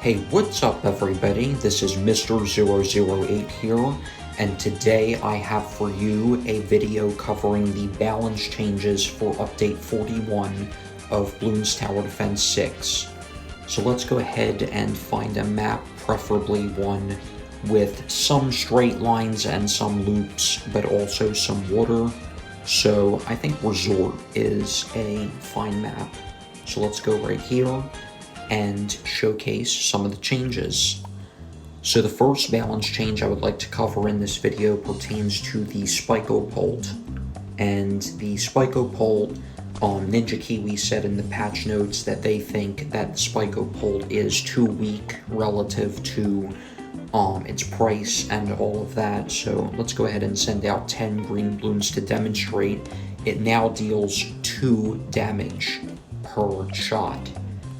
Hey, what's up everybody? This is Mr. 008 here, and today I have for you a video covering the balance changes for update 41 of Bloons Tower Defense 6. So let's go ahead and find a map, preferably one with some straight lines and some loops, but also some water. So I think Resort is a fine map. So let's go right here and showcase some of the changes. So the first balance change I would like to cover in this video pertains to the Spike-O-Pult. And the Spike-O-Pult, Ninja Kiwi said in the patch notes that they think that the Spike-O-Pult is too weak relative to its price and all of that. So let's go ahead and send out 10 green balloons to demonstrate. It now deals 2 damage per shot.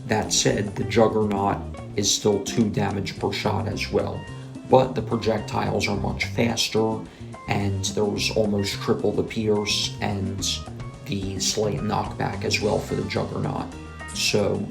That said, the Juggernaut is still 2 damage per shot as well, but the projectiles are much faster, and there's almost triple the pierce and the slight knockback as well for the Juggernaut. So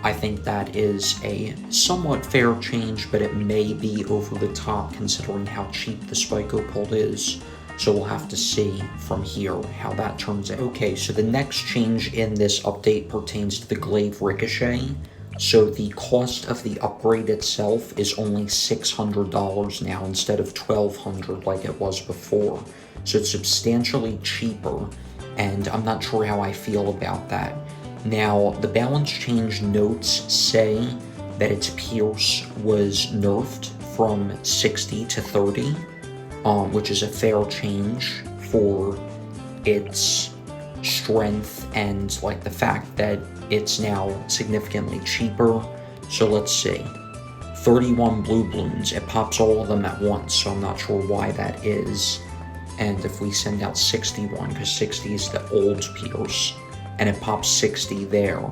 I think that is a somewhat fair change, but it may be over the top considering how cheap the Spike-O-Pult is. So we'll have to see from here how that turns out. Okay, so the next change in this update pertains to the Glaive Ricochet. So the cost of the upgrade itself is only $600 now instead of $1,200 like it was before. So it's substantially cheaper, and I'm not sure how I feel about that. Now, the balance change notes say that its pierce was nerfed from 60 to 30. Which is a fair change for its strength and like the fact that it's now significantly cheaper. So let's see. 31 blue balloons. It pops all of them at once, so I'm not sure why that is. And if we send out 61, because 60 is the old pierce, and it pops 60 there.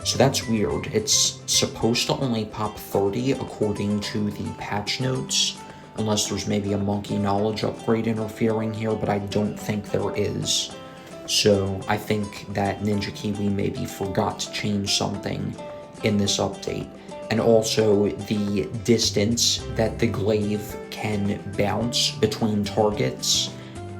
So that's weird. It's supposed to only pop 30 according to the patch notes, unless there's maybe a monkey knowledge upgrade interfering here, but I don't think there is. So I think that Ninja Kiwi maybe forgot to change something in this update. And also the distance that the glaive can bounce between targets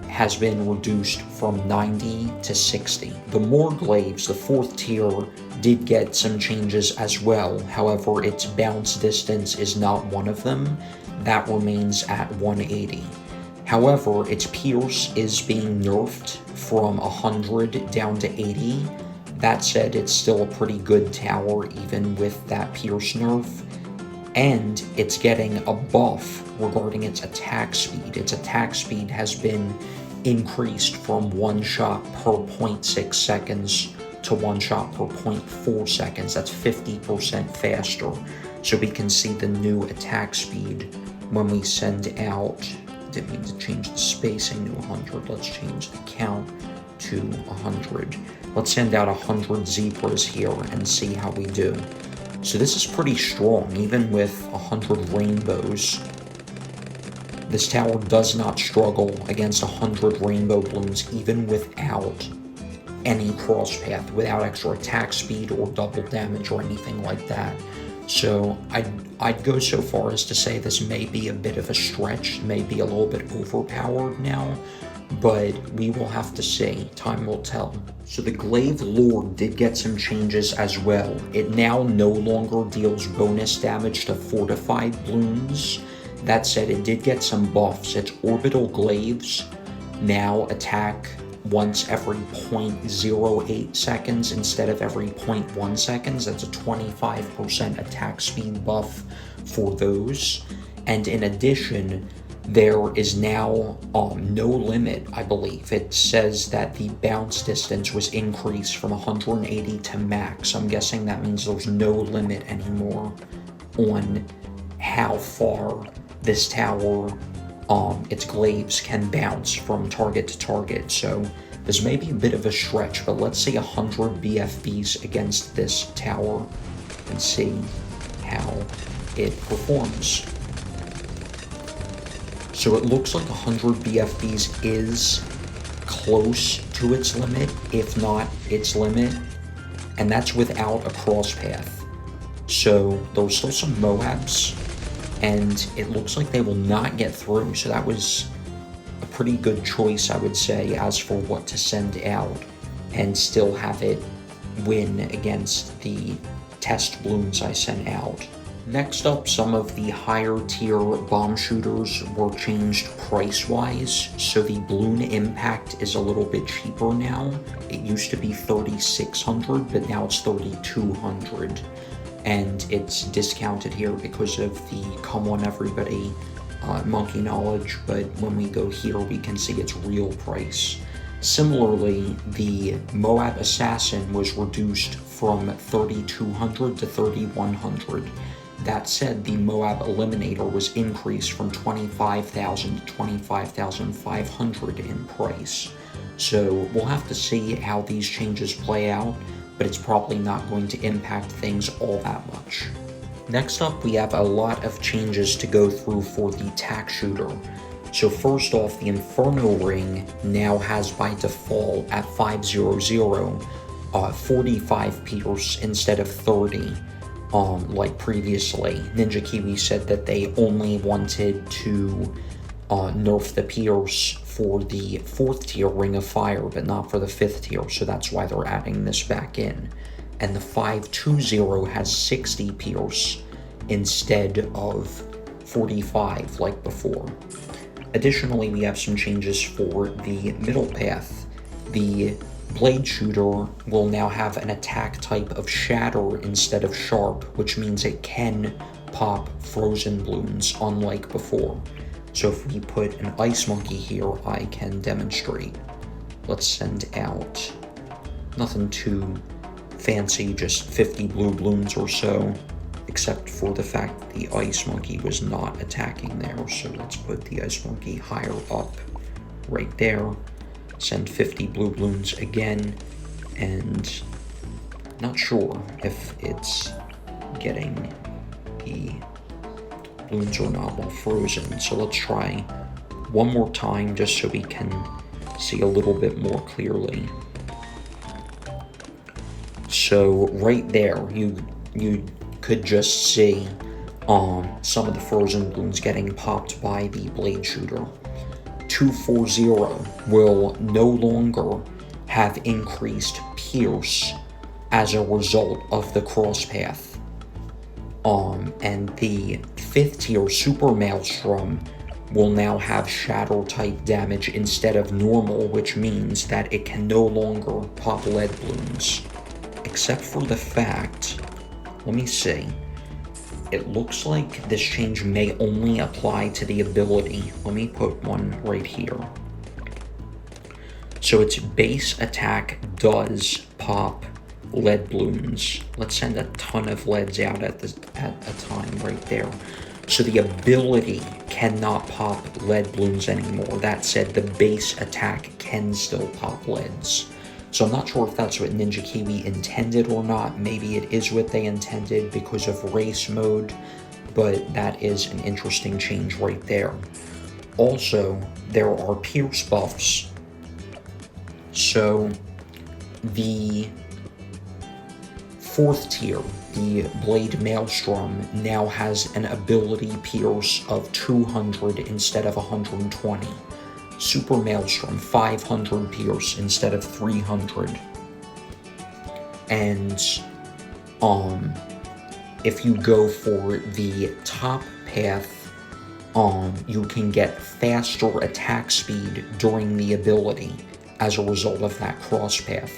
has been reduced from 90 to 60. The more glaives, the 4th tier, did get some changes as well. However, its bounce distance is not one of them. That remains at 180. However, its pierce is being nerfed from 100 down to 80. That said, it's still a pretty good tower even with that pierce nerf. And it's getting a buff regarding its attack speed. Its attack speed has been increased from 1 shot per 0.6 seconds to 1 shot per 0.4 seconds. That's 50% faster. So we can see the new attack speed when we send out, didn't mean to change the spacing to 100, let's change the count to 100. Let's send out 100 zebras here and see how we do. So this is pretty strong, even with 100 rainbows. This tower does not struggle against 100 rainbow balloons, even without any cross path, without extra attack speed or double damage or anything like that. So I'd go so far as to say this may be a bit of a stretch, may be a little bit overpowered now, but we will have to see. Time will tell. So the Glaive Lord did get some changes as well. It now no longer deals bonus damage to fortified balloons. That said, it did get some buffs. Its orbital glaives now attack once every 0.08 seconds instead of every 0.1 seconds. That's a 25% attack speed buff for those. And in addition, there is now no limit, I believe. It says that the bounce distance was increased from 180 to max. I'm guessing that means there's no limit anymore on how far this tower, its glaives can bounce from target to target. So this may be a bit of a stretch, but let's see 100 BFBs against this tower and see how it performs. So it looks like 100 BFBs is close to its limit, if not its limit, and that's without a cross path. So there's still some Moabs, and it looks like they will not get through. So that was a pretty good choice, I would say, as for what to send out and still have it win against the test balloons I sent out. Next up, some of the higher tier bomb shooters were changed price-wise. So the Balloon Impact is a little bit cheaper now. It used to be $3,600, but now it's $3,200. And it's discounted here because of the Come On Everybody monkey knowledge, but when we go here we can see its real price. Similarly, the Moab Assassin was reduced from $3,200 to $3,100. That said, the Moab Eliminator was increased from $25,000 to $25,500 in price. So we'll have to see how these changes play out, but it's probably not going to impact things all that much. Next up, we have a lot of changes to go through for the tack shooter. So first off, the Inferno Ring now has by default at 500 45 Pierce instead of 30, like previously. Ninja Kiwi said that they only wanted to nerf the Pierce for the 4th tier Ring of Fire, but not for the 5th tier, so that's why they're adding this back in. And the 520 has 60 Pierce instead of 45 like before. Additionally, we have some changes for the middle path. The Blade Shooter will now have an attack type of Shatter instead of Sharp, which means it can pop Frozen Balloons, unlike before. So if we put an Ice Monkey here, I can demonstrate. Let's send out nothing too fancy, just 50 blue balloons or so, except for the fact that the Ice Monkey was not attacking there. So let's put the Ice Monkey higher up right there, send 50 blue balloons again, and not sure if it's getting the balloons or not while frozen. So let's try one more time just so we can see a little bit more clearly. So right there, you could just see some of the frozen balloons getting popped by the Blade Shooter. 240 will no longer have increased Pierce as a result of the cross path. And the 5th tier Super Maelstrom will now have Shatter type damage instead of normal, which means that it can no longer pop lead balloons. Except for the fact, let me see, it looks like this change may only apply to the ability. Let me put one right here. So its base attack does pop lead balloons. Let's send a ton of leads out at a time right there. So the ability cannot pop lead balloons anymore. That said, the base attack can still pop leads. So I'm not sure if that's what Ninja Kiwi intended or not. Maybe it is what they intended because of race mode, but that is an interesting change right there. Also, there are Pierce buffs. So the 4th tier, the Blade Maelstrom, now has an ability Pierce of 200 instead of 120. Super Maelstrom, 500 Pierce instead of 300. And if you go for the top path, you can get faster attack speed during the ability as a result of that cross path.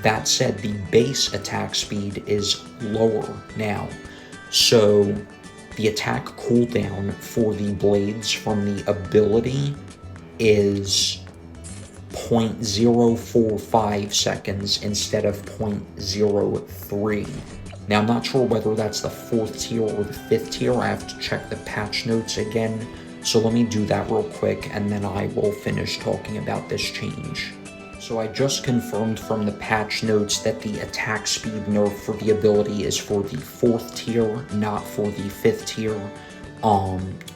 That said, the base attack speed is lower now. So the attack cooldown for the blades from the ability is 0.045 seconds instead of 0.03. Now, I'm not sure whether that's the 4th tier or the 5th tier. I have to check the patch notes again. So let me do that real quick, and then I will finish talking about this change. So I just confirmed from the patch notes that the attack speed nerf for the ability is for the 4th tier, not for the 5th tier.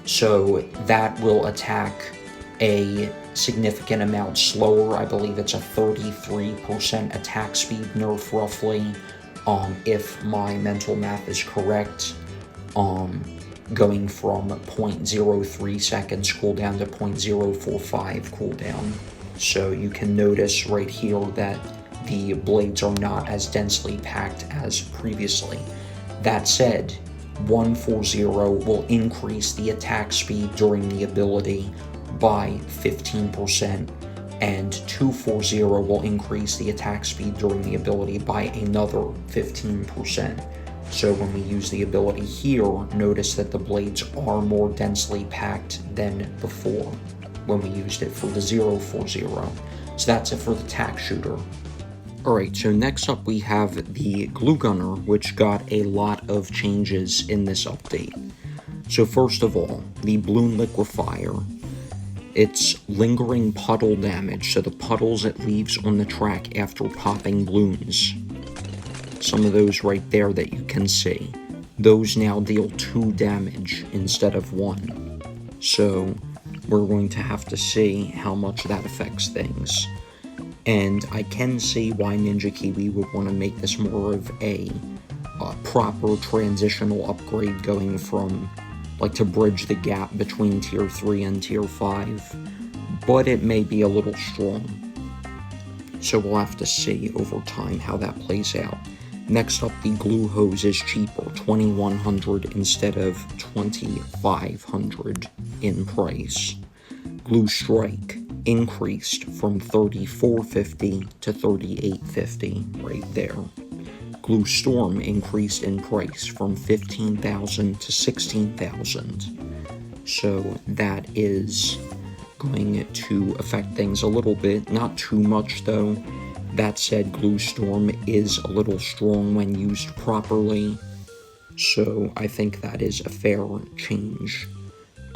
So that will attack a significant amount slower. I believe it's a 33% attack speed nerf roughly, If my mental math is correct, going from 0.03 seconds cooldown to 0.045 cooldown. So you can notice right here that the blades are not as densely packed as previously. That said, 140 will increase the attack speed during the ability by 15%, and 240 will increase the attack speed during the ability by another 15%. So when we use the ability here, notice that the blades are more densely packed than before when we used it for the 040. So that's it for the tack shooter. Alright, so next up we have the glue gunner, which got a lot of changes in this update. So first of all, the balloon liquefier. It's lingering puddle damage, so the puddles it leaves on the track after popping balloons. Some of those right there that you can see. Those now deal 2 damage instead of 1. So we're going to have to see how much that affects things. And I can see why Ninja Kiwi would want to make this more of a proper transitional upgrade, going from, like, to bridge the gap between Tier 3 and Tier 5, but it may be a little strong. So we'll have to see over time how that plays out. Next up, the glue hose is cheaper, $2,100 instead of $2,500 in price. Glue strike increased from $3,450 to $3,850 right there. Glue storm increased in price from $15,000 to $16,000. So that is going to affect things a little bit, not too much though. That said, glue storm is a little strong when used properly, so I think that is a fair change.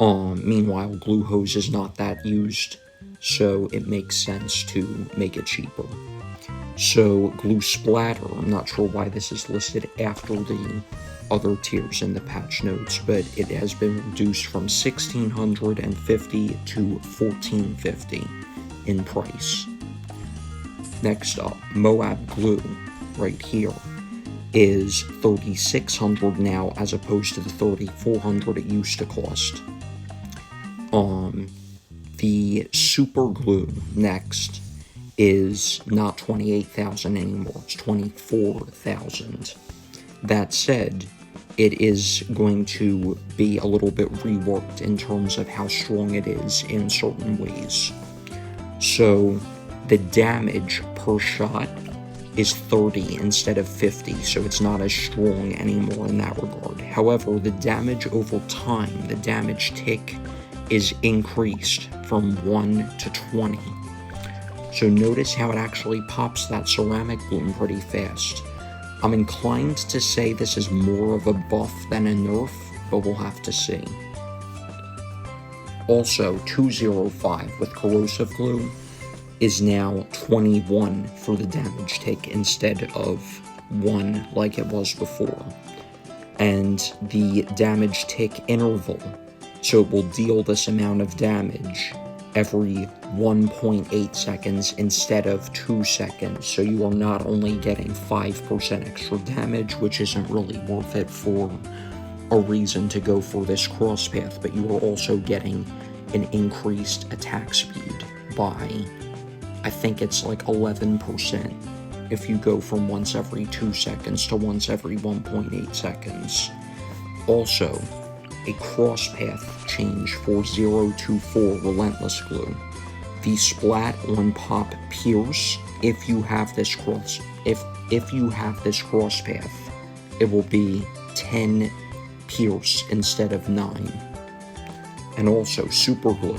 Meanwhile, glue hose is not that used, so it makes sense to make it cheaper. So, glue splatter, I'm not sure why this is listed after the other tiers in the patch notes, but it has been reduced from $1,650 to $1,450 in price. Next up, Moab glue, right here, is $3,600 now as opposed to the $3,400 it used to cost. The super glue next is not $28,000 anymore, it's $24,000. That said, it is going to be a little bit reworked in terms of how strong it is in certain ways. So the damage per shot is 30 instead of 50, so it's not as strong anymore in that regard. However, the damage over time, the damage tick, is increased from 1 to 20. So notice how it actually pops that ceramic bloom pretty fast. I'm inclined to say this is more of a buff than a nerf, but we'll have to see. Also, 205 with corrosive glue is now 21 for the damage tick instead of 1 like it was before. And the damage tick interval, so it will deal this amount of damage every 1.8 seconds instead of 2 seconds, so you are not only getting 5% extra damage, which isn't really worth it for a reason to go for this cross path, but you are also getting an increased attack speed by, I think it's like 11% if you go from once every 2 seconds to once every 1.8 seconds. Also, a cross path change for 024 Relentless Glue. The splat on pop pierce, if you have this cross path, it will be 10 pierce instead of 9. And also super glue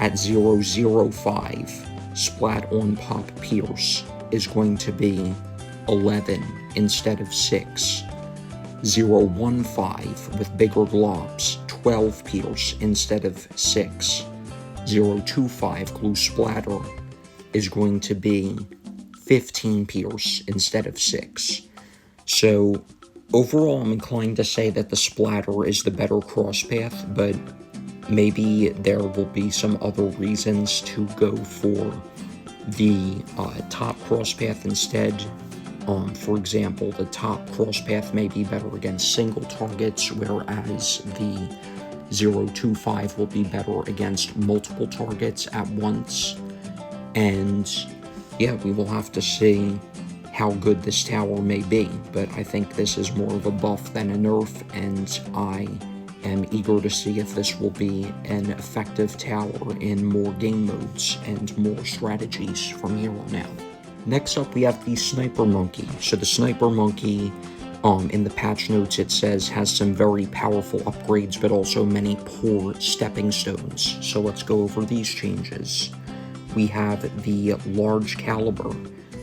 at 005 splat on pop pierce is going to be 11 instead of 6. 015 with bigger globs, 12 pierce instead of 6. 025 glue splatter is going to be 15 pierce instead of 6. So overall, I'm inclined to say that the splatter is the better cross path, but maybe there will be some other reasons to go for the top cross path instead. For example, the top cross path may be better against single targets, whereas the 025 will be better against multiple targets at once. And yeah, we will have to see how good this tower may be, but I think this is more of a buff than a nerf, and I am eager to see if this will be an effective tower in more game modes and more strategies from here on out. Next up, we have the Sniper Monkey. So the Sniper Monkey, in the patch notes, it says has some very powerful upgrades, but also many poor stepping stones. So let's go over these changes. We have the large caliber,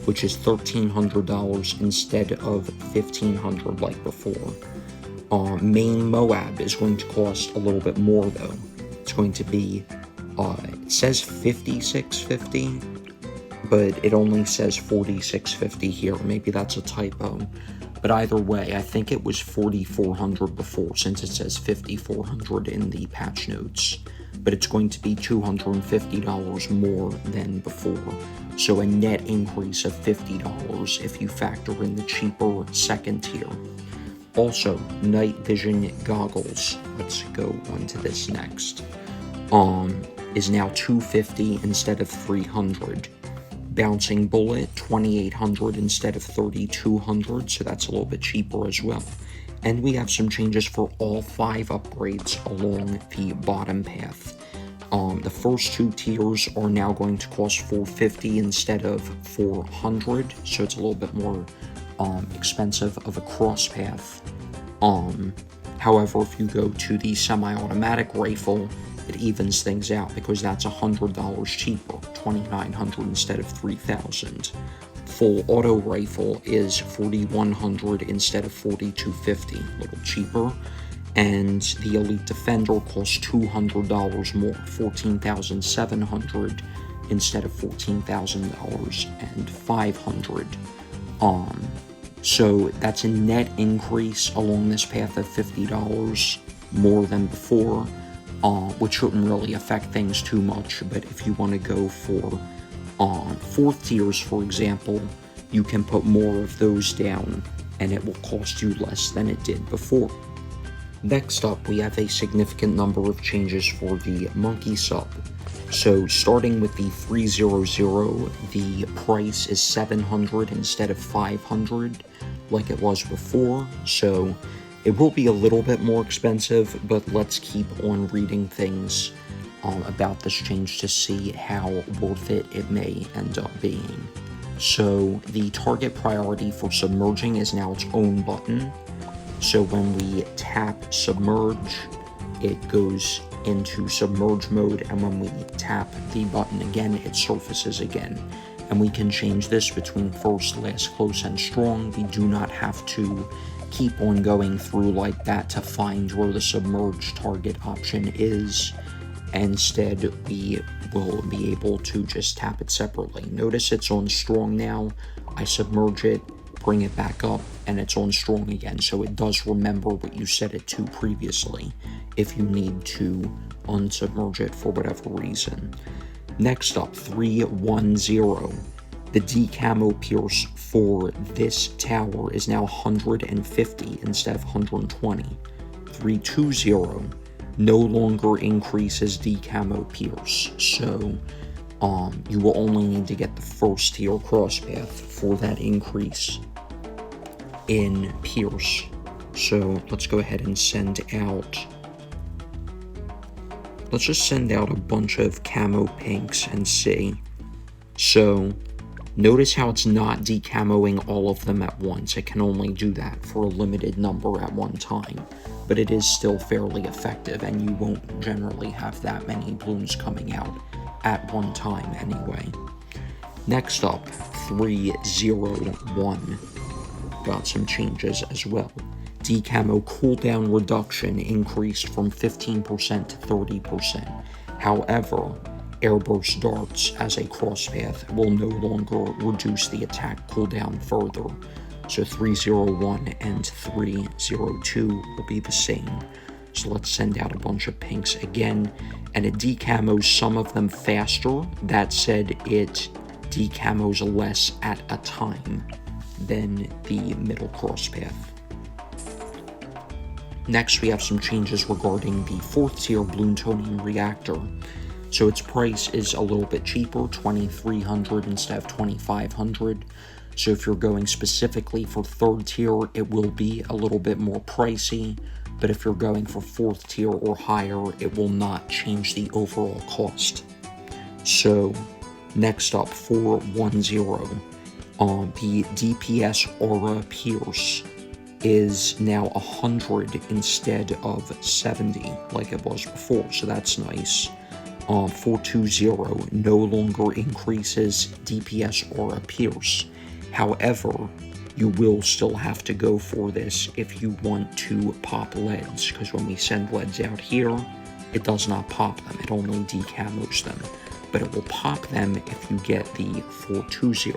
which is $1,300 instead of $1,500 like before. Main Moab is going to cost a little bit more though. It's going to be, it says $5,650, but it only says $4,650 here. Maybe that's a typo. But either way, I think it was $4,400 before, since it says $5,400 in the patch notes. But it's going to be $250 more than before. So a net increase of $50 if you factor in the cheaper second tier. Also, night vision goggles, let's go on to this next, is now $250 instead of $300. Bouncing bullet, $2,800 instead of $3,200, so that's a little bit cheaper as well. And we have some changes for all 5 upgrades along the bottom path. The first 2 tiers are now going to cost $450 instead of $400, so it's a little bit more expensive of a cross path. However, if you go to the semi-automatic rifle, it evens things out because that's $100 cheaper, $2,900 instead of $3,000. Full auto rifle is $4,100 instead of $4,250, a little cheaper. And the Elite Defender costs $200 more, $14,700 instead of $14,500. So that's a net increase along this path of $50 more than before, which shouldn't really affect things too much. But if you want to go for 4th tiers, for example, you can put more of those down and it will cost you less than it did before. Next up, we have a significant number of changes for the Monkey sub. So starting with the 300, the price is $700 instead of $500 like it was before. So it will be a little bit more expensive, but let's keep on reading things about this change to see how worth it may end up being. So the target priority for submerging is now its own button. So when we tap submerge, it goes into submerge mode, and when we tap the button again, it surfaces again. And we can change this between first, last, close, and strong. We do not have to keep on going through like that to find where the submerge target option is. Instead, we will be able to just tap it separately. Notice it's on strong now. I submerge it, bring it back up, and it's on strong again, so it does remember what you set it to previously if you need to unsubmerge it for whatever reason. Next up, 310. The decamo pierce for this tower is now 150 instead of 120. 320 no longer increases decamo pierce, so you will only need to get the first tier cross path for that increase in pierce. So let's go ahead and let's just send out a bunch of camo pinks and see. So notice how it's not decamoing all of them at once. It can only do that for a limited number at one time, but it is still fairly effective, and you won't generally have that many balloons coming out at one time anyway. Next up, 301. Got some changes as well. Decamo cooldown reduction increased from 15% to 30%. However, airburst darts as a cross path will no longer reduce the attack cooldown further. So 301 and 302 will be the same. So let's send out a bunch of pinks again, and it decamos some of them faster. That said, it decamos less at a time. than the middle cross path. Next, we have some changes regarding the 4th tier Bloons reactor. So its price is a little bit cheaper, $2,300 instead of $2,500. So if you're going specifically for 3rd tier, it will be a little bit more pricey. But if you're going for 4th tier or higher, it will not change the overall cost. So next up, 410, the DPS Aura Pierce is now 100 instead of 70 like it was before, so that's nice. 420 no longer increases DPS Aura Pierce. However, you will still have to go for this if you want to pop leads, because when we send leads out here, it does not pop them, it only decamos them. But it will pop them if you get the 420.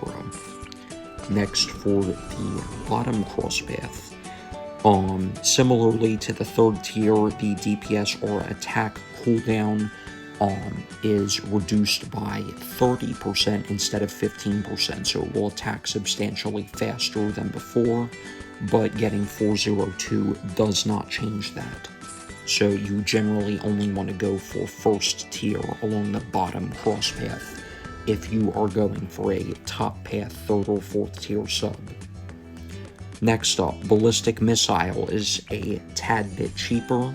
Next, for the bottom cross path, similarly to the 3rd tier, the DPS or attack cooldown is reduced by 30% instead of 15%, so it will attack substantially faster than before, but getting 402 does not change that. So you generally only want to go for 1st tier along the bottom cross path if you are going for a top path 3rd or 4th tier sub. Next up, Ballistic Missile is a tad bit cheaper,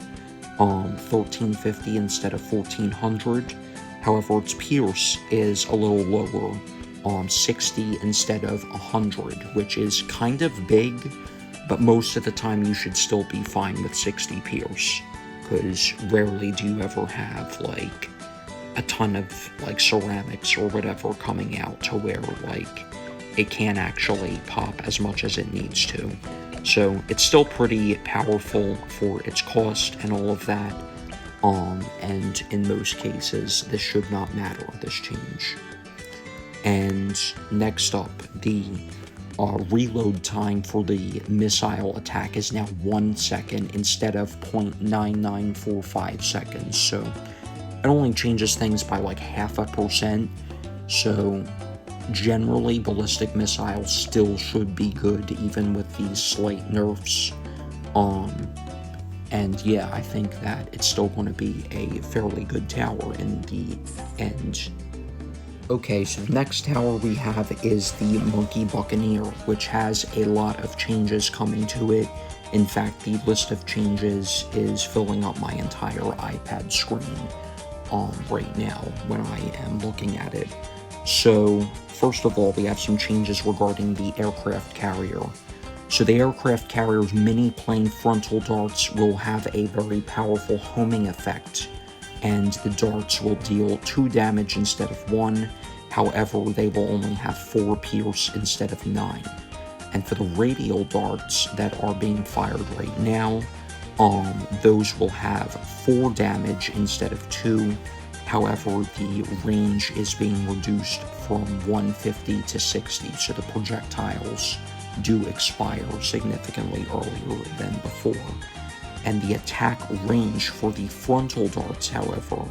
$1,350 instead of $1,400. However, its Pierce is a little lower, 60 instead of 100, which is kind of big, but most of the time you should still be fine with 60 Pierce, because rarely do you ever have, like, a ton of, like, ceramics or whatever coming out to where, like, it can't actually pop as much as it needs to. So it's still pretty powerful for its cost and all of that, and in most cases this should not matter, this change. And next up, the reload time for the missile attack is now 1 second instead of 0.9945 seconds, so it only changes things by like 0.5%, so generally, ballistic missiles still should be good, even with these slight nerfs. And yeah, I think that it's still going to be a fairly good tower in the end. Okay, so the next tower we have is the Monkey Buccaneer, which has a lot of changes coming to it. In fact, the list of changes is filling up my entire iPad screen right now when I am looking at it. So, first of all, we have some changes regarding the aircraft carrier. So the aircraft carrier's mini-plane frontal darts will have a very powerful homing effect, and the darts will deal 2 damage instead of 1, however, they will only have 4 pierce instead of 9. And for the radial darts that are being fired right now, those will have 4 damage instead of 2, however, the range is being reduced from 150 to 60, so the projectiles do expire significantly earlier than before. And the attack range for the frontal darts, however,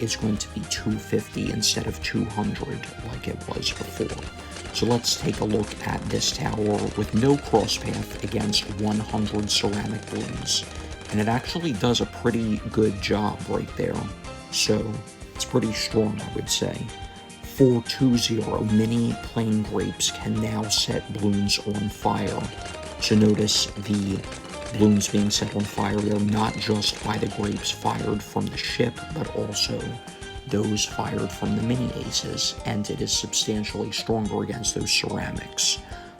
is going to be 250 instead of 200 like it was before. So let's take a look at this tower with no crosspath against 100 ceramic balloons. And it actually does a pretty good job right there. So it's pretty strong, I would say. 420 mini plane grapes can now set balloons on fire. So notice the balloons being set on fire, they're not just by the grapes fired from the ship, but also those fired from the mini aces, and it is substantially stronger against those ceramics.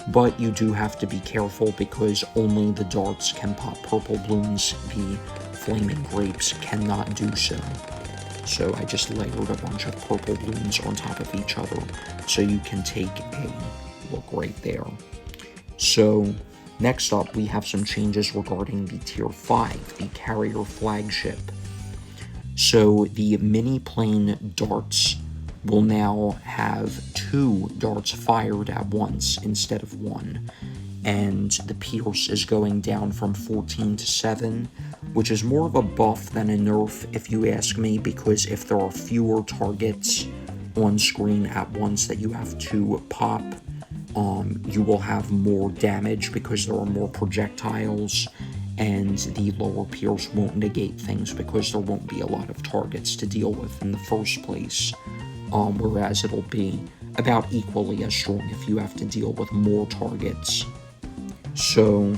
But you do have to be careful because only the darts can pop purple balloons, the flaming grapes cannot do so. So I just layered a bunch of purple balloons on top of each other, so you can take a look right there. So next up, we have some changes regarding the Tier 5, the carrier flagship. So the mini plane darts will now have 2 darts fired at once instead of 1. And the Pierce is going down from 14 to 7, which is more of a buff than a nerf if you ask me, because if there are fewer targets on screen at once that you have to pop, you will have more damage because there are more projectiles, and the lower Pierce won't negate things because there won't be a lot of targets to deal with in the first place, whereas it'll be about equally as strong if you have to deal with more targets. So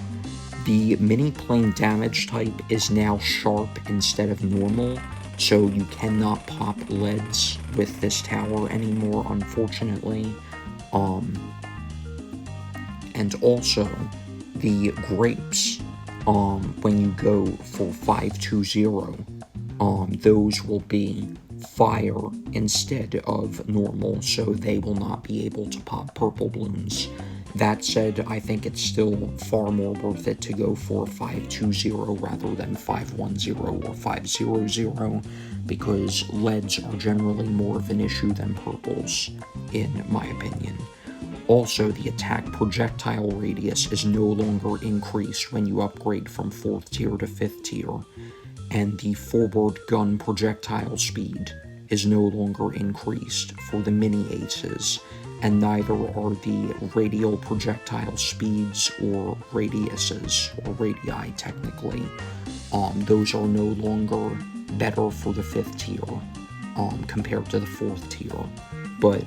the mini plane damage type is now sharp instead of normal, so you cannot pop leads with this tower anymore, unfortunately. And also, the grapes, when you go for 520, those will be fire instead of normal, so they will not be able to pop purple balloons. That said, I think it's still far more worth it to go for 520 rather than 510 or 500, because leads are generally more of an issue than purples, in my opinion. Also, the attack projectile radius is no longer increased when you upgrade from 4th tier to 5th tier, and the forward gun projectile speed is no longer increased for the mini aces, and neither are the radial projectile speeds or radiuses, or radii technically. Those are no longer better for the 5th tier compared to the 4th tier, but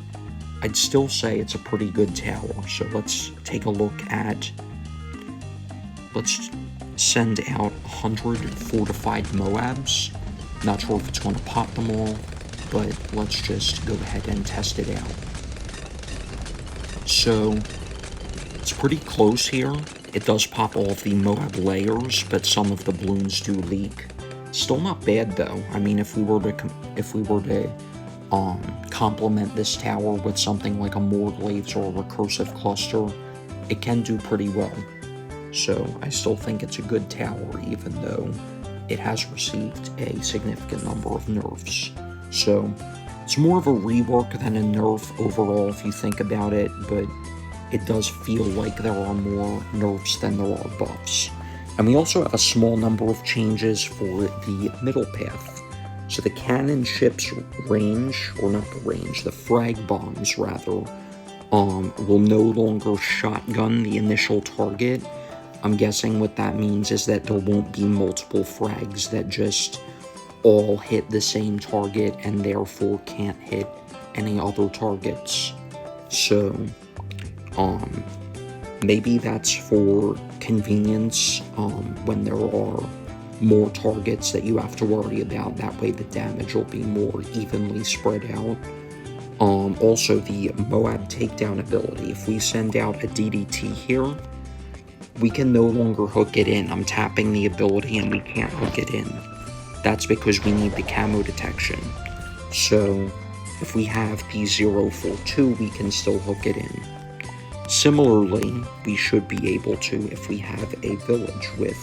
I'd still say it's a pretty good tower. So let's take a look at, let's send out 100 fortified Moabs. Not sure if it's going to pop them all, but let's just go ahead and test it out. So it's pretty close here. It does pop all of the Moab layers, but some of the balloons do leak. Still not bad though. I mean, if we were to complement this tower with something like a more glaives or a recursive cluster, it can do pretty well. So I still think it's a good tower, even though it has received a significant number of nerfs. So it's more of a rework than a nerf overall if you think about it, but it does feel like there are more nerfs than there are buffs. And we also have a small number of changes for the middle path. So the cannon ship's range, or not the range, the frag bombs rather, will no longer shotgun the initial target. I'm guessing what that means is that there won't be multiple frags that just all hit the same target and therefore can't hit any other targets. So, maybe that's for convenience when there are more targets that you have to worry about. That way the damage will be more evenly spread out. Also, the Moab takedown ability. If we send out a DDT here, we can no longer hook it in. I'm tapping the ability and we can't hook it in. That's because we need the camo detection. So if we have P042, we can still hook it in. Similarly, we should be able to if we have a village with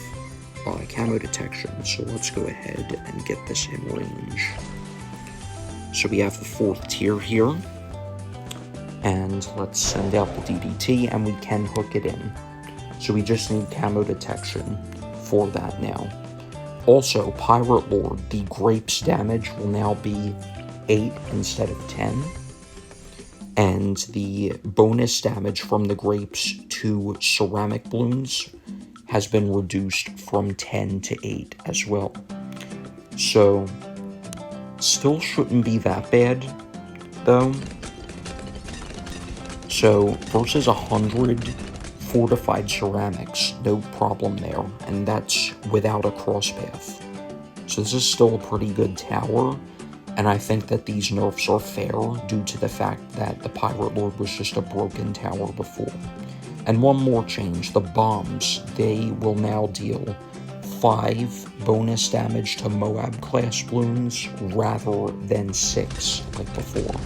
camo detection. So let's go ahead and get this in range. So we have the 4th tier here, and let's send out the DDT and we can hook it in. So we just need camo detection for that now. Also, Pirate Lord, the grapes damage will now be 8 instead of 10. And the bonus damage from the grapes to ceramic balloons has been reduced from 10 to 8 as well. So, still shouldn't be that bad, though. So, versus 100 fortified ceramics, no problem there, and that's without a crosspath. So this is still a pretty good tower, and I think that these nerfs are fair due to the fact that the Pirate Lord was just a broken tower before. And one more change, the bombs, they will now deal 5 bonus damage to Moab class balloons rather than 6 like before.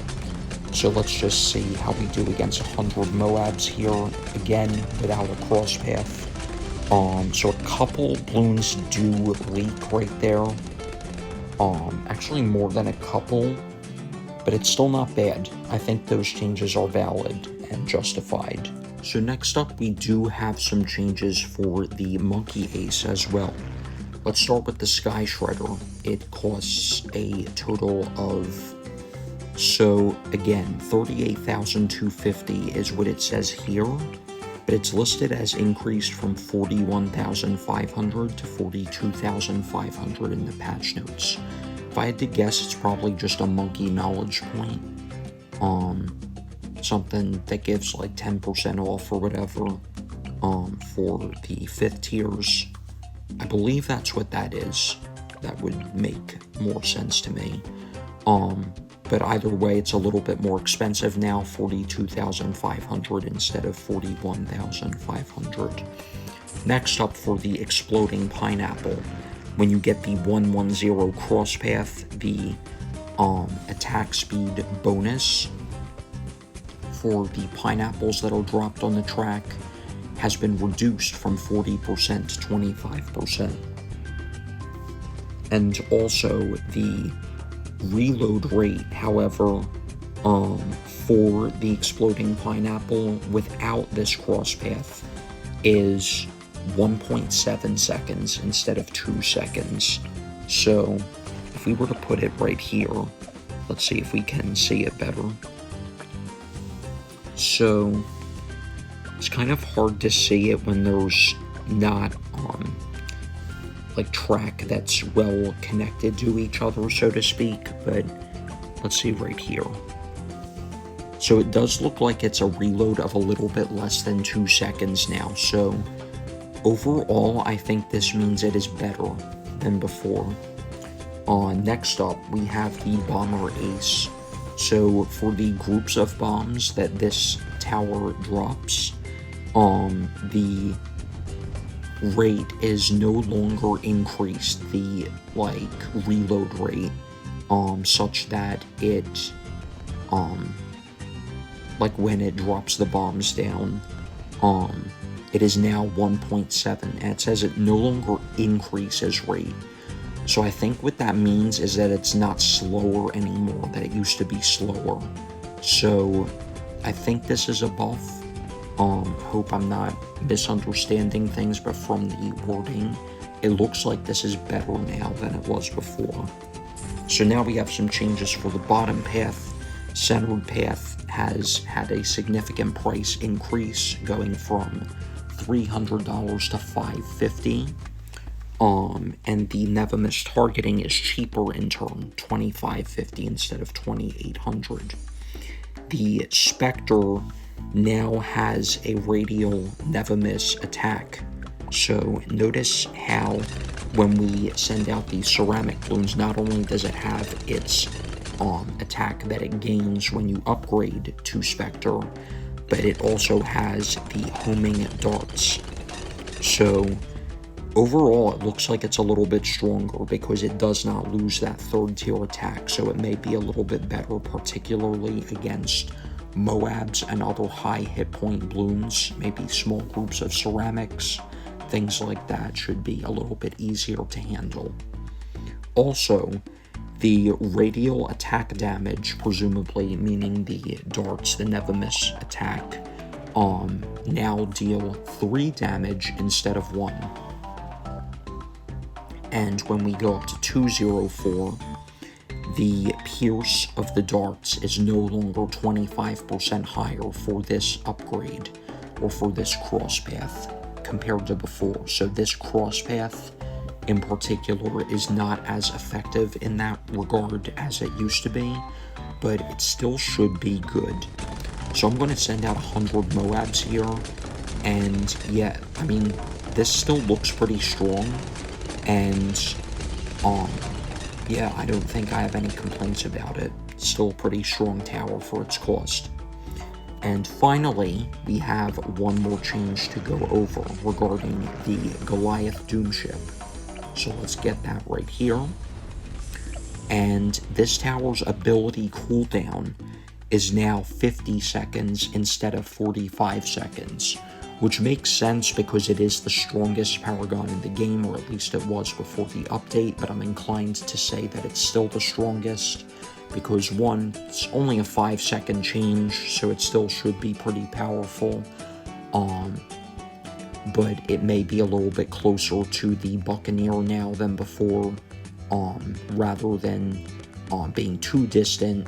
So let's just see how we do against 100 Moabs here, again without a crosspath. So a couple balloons do leak right there. Actually more than a couple, but it's still not bad. I think those changes are valid and justified. So next up, we do have some changes for the Monkey Ace as well. Let's start with the Sky Shredder. It costs a total of So again, 38,250 is what it says here, but it's listed as increased from 41,500 to 42,500 in the patch notes. If I had to guess, it's probably just a monkey knowledge point. Something that gives like 10% off or whatever, for the 5th tiers. I believe that's what that is. That would make more sense to me. But either way, it's a little bit more expensive now, 42,500 instead of 41,500. Next up, for the Exploding Pineapple, when you get the 110 cross path, the attack speed bonus for the pineapples that are dropped on the track has been reduced from 40% to 25%. And also the reload rate, however, for the Exploding Pineapple without this cross path is 1.7 seconds instead of 2 seconds. So if we were to put it right here, let's see if we can see it better. So it's kind of hard to see it when there's not like track that's well connected to each other, so to speak, but let's see right here. So it does look like it's a reload of a little bit less than 2 seconds now. So overall, I think this means it is better than before. Next up, we have the Bomber Ace. So for the groups of bombs that this tower drops, the rate is no longer increased, the reload rate, such that it when it drops the bombs down, it is now 1.7, and it says it no longer increases rate. So I think what that means is that it's not slower anymore, that it used to be slower. So I think this is a buff. Hope I'm not misunderstanding things, but from the wording, it looks like this is better now than it was before. So now we have some changes for the bottom path. Centered path has had a significant price increase, going from $300 to $550. And the Never Miss targeting is cheaper in turn, $25.50 instead of $2,800. The Spectre now has a radial Never Miss attack. So notice how when we send out the ceramic balloons, not only does it have its attack that it gains when you upgrade to Spectre, but it also has the homing darts. So overall, it looks like it's a little bit stronger because it does not lose that 3rd tier attack, so it may be a little bit better, particularly against Moabs and other high hit point balloons. Maybe small groups of ceramics, things like that should be a little bit easier to handle. Also, the radial attack damage, presumably meaning the darts, the Never Miss attack, now deal 3 damage instead of 1. And when we go up to 204, the pierce of the darts is no longer 25% higher for this upgrade, or for this cross path, compared to before. So this cross path in particular is not as effective in that regard as it used to be, but it still should be good. So I'm going to send out 100 Moabs here, and yeah, I mean, this still looks pretty strong, and yeah, I don't think I have any complaints about it. It's still a pretty strong tower for its cost. And finally, we have one more change to go over regarding the Goliath Doom Ship. So let's get that right here. And this tower's ability cooldown is now 50 seconds instead of 45 seconds, which makes sense because it is the strongest Paragon in the game, or at least it was before the update, but I'm inclined to say that it's still the strongest because, one, it's only a 5-second change, so it still should be pretty powerful, but it may be a little bit closer to the Buccaneer now than before, rather than being too distant.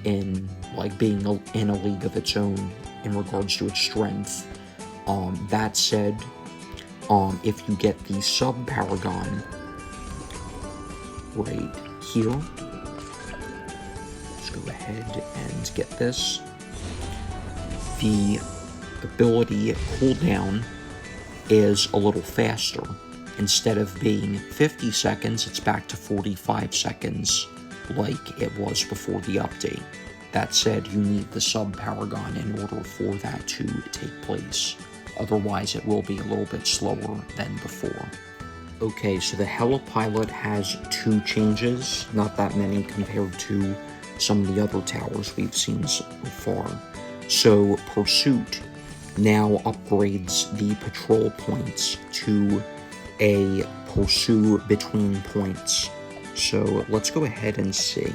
in, like, being in a league of its own in regards to its strength. That said, if you get the sub-Paragon right here, let's go ahead and get this. The ability cooldown is a little faster. Instead of being 50 seconds, it's back to 45 seconds like it was before the update. That said, you need the sub-Paragon in order for that to take place. Otherwise, it will be a little bit slower than before. Okay, so the Helipilot has 2 changes, not that many compared to some of the other towers we've seen so far. So, Pursuit now upgrades the patrol points to a pursue between points. So, let's go ahead and see.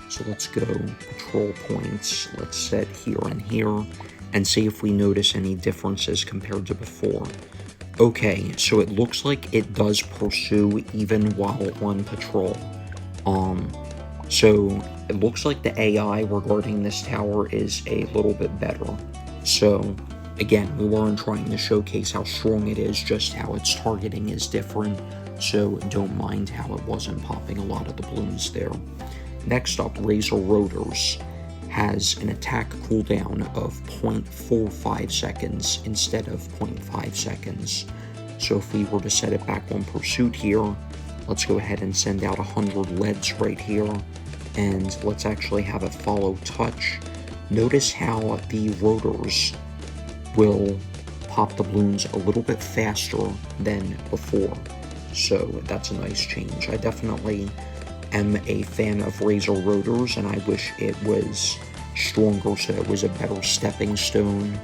So let's go patrol points, let's set here and here, and see if we notice any differences compared to before. Okay, so it looks like it does pursue even while on patrol. So it looks like the AI regarding this tower is a little bit better. So again, we weren't trying to showcase how strong it is, just how its targeting is different, so don't mind how it wasn't popping a lot of the balloons there. Next up, Razor Rotors has an attack cooldown of 0.45 seconds instead of 0.5 seconds. So if we were to set it back on Pursuit here, let's go ahead and send out 100 leads right here, and let's actually have it follow touch. Notice how the rotors will pop the balloons a little bit faster than before. So that's a nice change. I definitely am a fan of Razor Rotors, and I wish it was stronger so it was a better stepping stone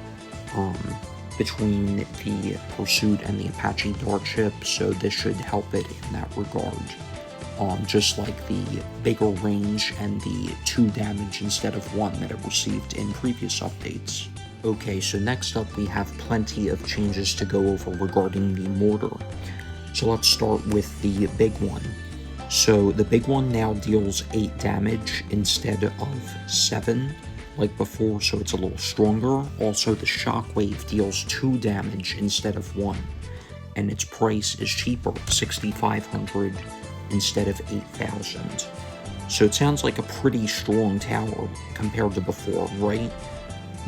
between the Pursuit and the Apache Dartship, so this should help it in that regard. Just like the bigger range and the 2 damage instead of 1 that it received in previous updates. Okay, so next up we have plenty of changes to go over regarding the mortar. So let's start with the big one. So the big one now deals 8 damage instead of 7 like before, so it's a little stronger. Also, the Shockwave deals 2 damage instead of 1, and its price is cheaper, 6,500 instead of 8,000. So it sounds like a pretty strong tower compared to before, right?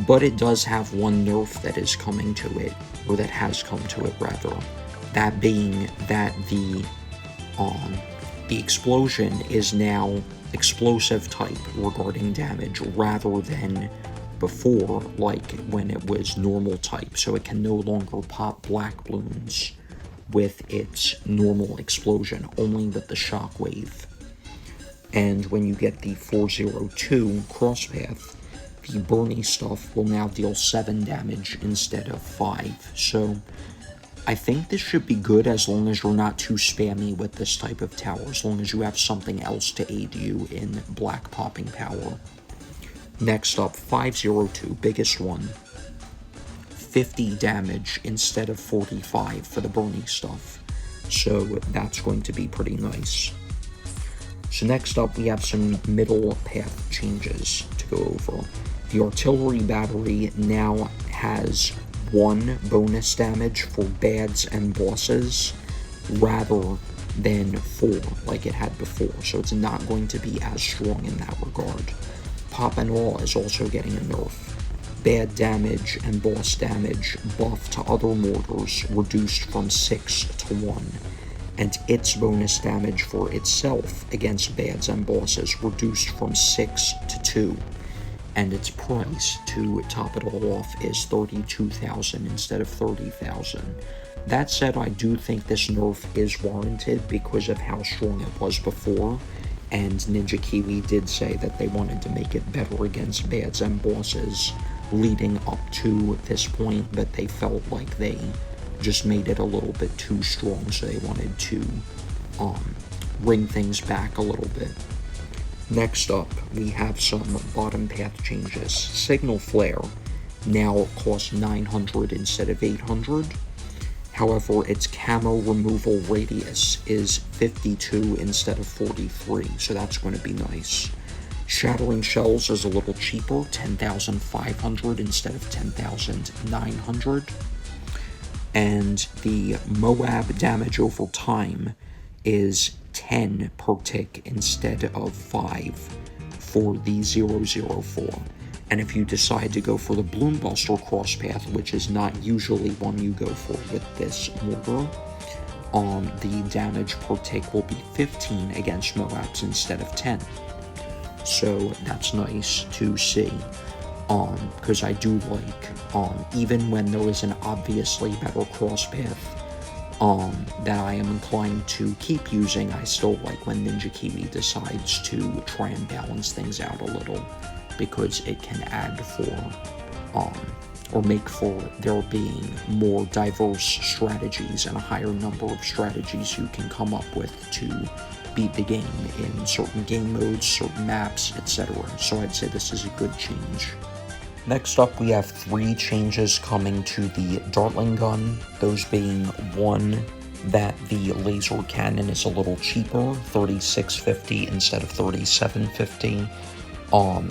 But it does have one nerf that is coming to it, or that has come to it rather. That being that the explosion is now explosive type regarding damage rather than before, like when it was normal type. So it can no longer pop black balloons with its normal explosion, only with the shockwave. And when you get the 402 crosspath, the Bernie stuff will now deal 7 damage instead of 5. So I think this should be good as long as you're not too spammy with this type of tower, as long as you have something else to aid you in black popping power. Next up, 502, biggest one. 50 damage instead of 45 for the Bernie stuff. So that's going to be pretty nice. So next up, we have some middle path changes to go over. The artillery battery now has 1 bonus damage for bads and bosses rather than 4 like it had before, so it's not going to be as strong in that regard. Pop and Awe is also getting a nerf. Bad damage and boss damage buff to other mortars reduced from 6 to 1, and its bonus damage for itself against bads and bosses reduced from 6 to 2. And its price, to top it all off, is 32,000 instead of 30,000. That said, I do think this nerf is warranted because of how strong it was before, and Ninja Kiwi did say that they wanted to make it better against bads and bosses leading up to this point, but they felt like they just made it a little bit too strong, so they wanted to bring things back a little bit. Next up, we have some bottom path changes. Signal Flare now costs 900 instead of 800. However, its camo removal radius is 52 instead of 43, so that's going to be nice. Shattering Shells is a little cheaper, 10,500 instead of 10,900. And the Moab damage over time is 10 per tick instead of 5 for the 004. And if you decide to go for the Bloon Buster crosspath, which is not usually one you go for with this mortar, the damage per tick will be 15 against Moabs instead of 10. So that's nice to see, because I do like, even when there is an obviously better crosspath that I am inclined to keep using, I still like when Ninja Kiwi decides to try and balance things out a little, because it can add for, or make for there being more diverse strategies and a higher number of strategies you can come up with to beat the game in certain game modes, certain maps, etc. So I'd say this is a good change. Next up, we have 3 changes coming to the Dartling gun, those being 1, that the laser cannon is a little cheaper, $36.50 instead of $37.50,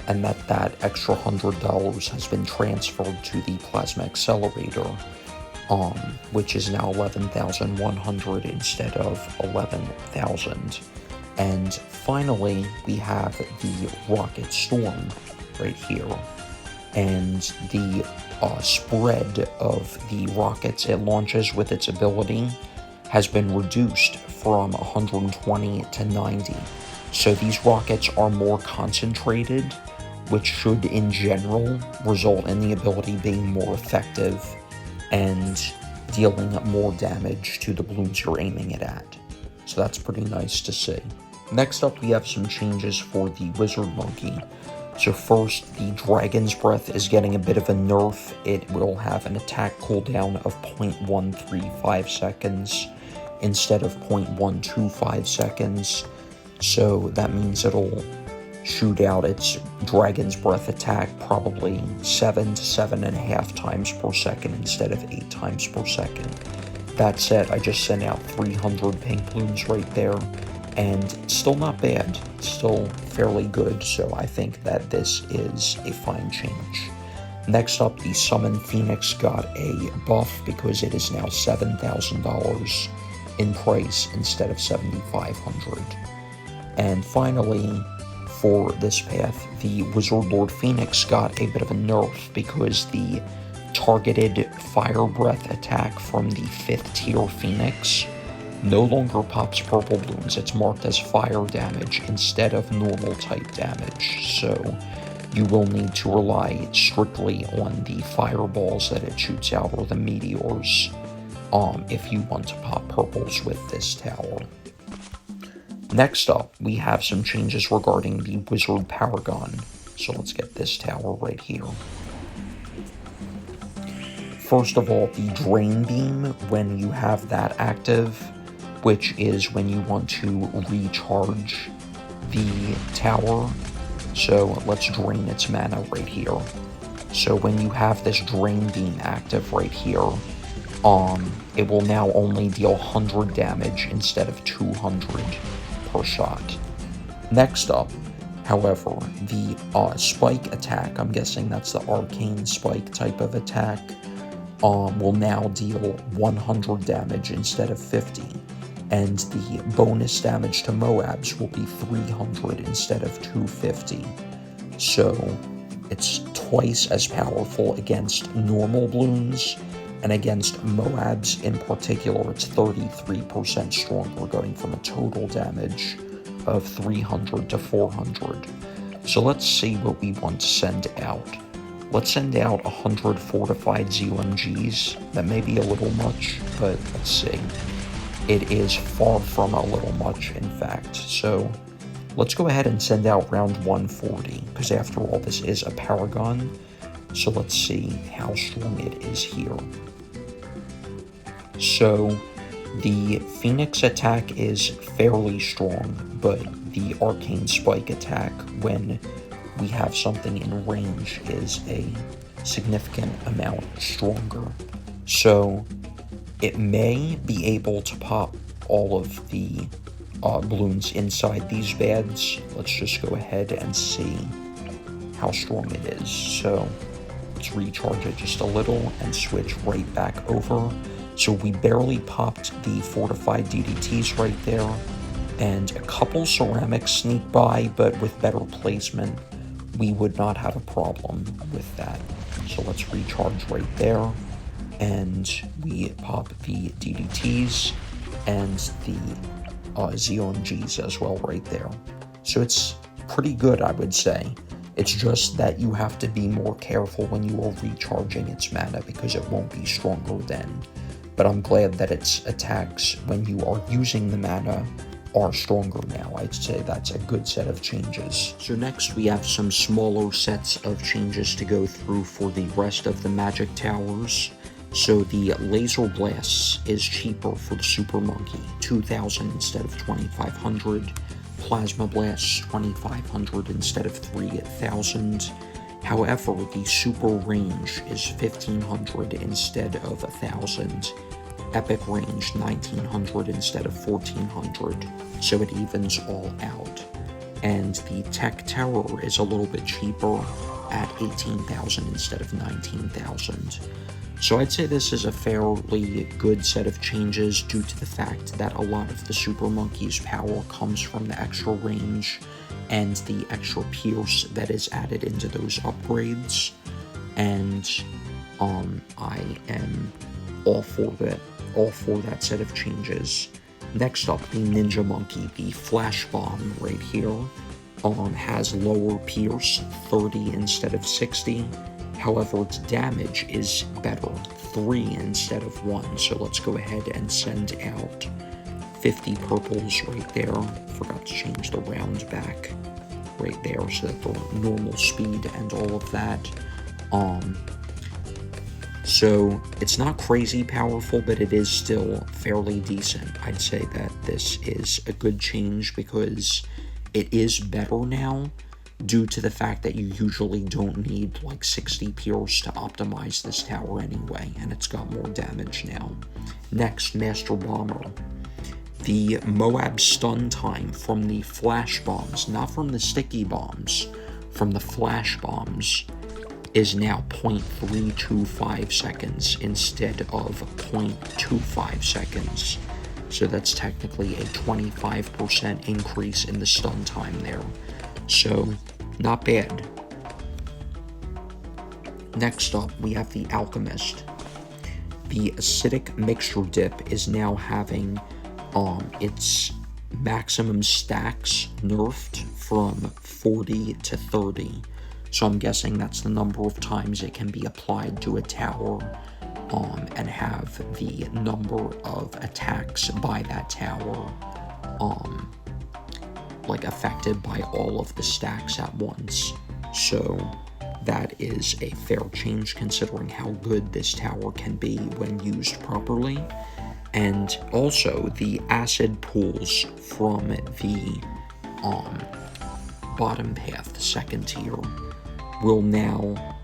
and that extra $100 has been transferred to the plasma accelerator, which is now 11,100 instead of 11,000. And finally, we have the Rocket Storm right here. And the spread of the rockets it launches with its ability has been reduced from 120 to 90. So these rockets are more concentrated, which should in general result in the ability being more effective and dealing more damage to the balloons you're aiming it at. So that's pretty nice to see. Next up, we have some changes for the Wizard Monkey. So first, the Dragon's Breath is getting a bit of a nerf. It will have an attack cooldown of 0.135 seconds instead of 0.125 seconds. So that means it'll shoot out its Dragon's Breath attack probably 7 to 7.5 times per second instead of 8 times per second. That said, I just sent out 300 pink balloons right there, and it's still not bad. It's still fairly good, so I think that this is a fine change. Next up, the Summon Phoenix got a buff because it is now $7,000 in price instead of $7,500. And finally, for this path, the Wizard Lord Phoenix got a bit of a nerf because the targeted Fire Breath attack from the 5th tier Phoenix no longer pops purple balloons. It's marked as fire damage instead of normal type damage, so you will need to rely strictly on the fireballs that it shoots out or the meteors if you want to pop purples with this tower. Next up, we have some changes regarding the Wizard Paragon. So let's get this tower right here. First of all, the Drain Beam, when you have that active, which is when you want to recharge the tower. So let's drain its mana right here. So when you have this Drain Beam active right here, it will now only deal 100 damage instead of 200 per shot. Next up, however, the Spike attack, I'm guessing that's the Arcane Spike type of attack, will now deal 100 damage instead of 50. And the bonus damage to Moabs will be 300 instead of 250. So it's twice as powerful against normal balloons, and against Moabs in particular, it's 33% stronger, going from a total damage of 300 to 400. So let's see what we want to send out. Let's send out 100 fortified ZOMGs. That may be a little much, but let's see. It is far from a little much, in fact. So let's go ahead and send out round 140, because after all, this is a Paragon. So let's see how strong it is here. So the Phoenix attack is fairly strong, but the Arcane Spike attack, when we have something in range, is a significant amount stronger. So it may be able to pop all of the balloons inside these beds. Let's just go ahead and see how strong it is. So let's recharge it just a little and switch right back over. So we barely popped the fortified DDTs right there, and a couple ceramics sneak by, but with better placement, we would not have a problem with that. So let's recharge right there, and we pop the DDTs and the ZOMGs as well right there. So it's pretty good, I would say. It's just that you have to be more careful when you are recharging its mana, because it won't be stronger then. But I'm glad that its attacks when you are using the mana are stronger now. I'd say that's a good set of changes. So next we have some smaller sets of changes to go through for the rest of the magic towers. So the laser blasts is cheaper for the super monkey, 2,000 instead of 2,500. Plasma blasts 2,500 instead of 3,000. However, the super range is 1,500 instead of 1,000. Epic range 1,900 instead of 1,400, so it evens all out. And the tech tower is a little bit cheaper at 18,000 instead of 19,000. So I'd say this is a fairly good set of changes due to the fact that a lot of the Super Monkey's power comes from the extra range and the extra pierce that is added into those upgrades. And I am all for that set of changes. Next up, the Ninja Monkey, the Flash Bomb right here, has lower pierce, 30 instead of 60. However, its damage is better, 3 instead of 1. So let's go ahead and send out 50 purples right there. Forgot to change the round back right there so that the normal speed and all of that. So it's not crazy powerful, but it is still fairly decent. I'd say that this is a good change because it is better now, due to the fact that you usually don't need like 60 pierce to optimize this tower anyway, and it's got more damage now. Next, Master Bomber. The Moab stun time from the flash bombs, not from the sticky bombs, from the flash bombs, is now 0.325 seconds instead of 0.25 seconds. So that's technically a 25% increase in the stun time there. So, not bad. Next up, we have the Alchemist. The acidic mixture dip is now having its maximum stacks nerfed from 40 to 30. So I'm guessing that's the number of times it can be applied to a tower, and have the number of attacks by that tower like affected by all of the stacks at once. So that is a fair change considering how good this tower can be when used properly. And also the acid pools from the bottom path, the second tier, will now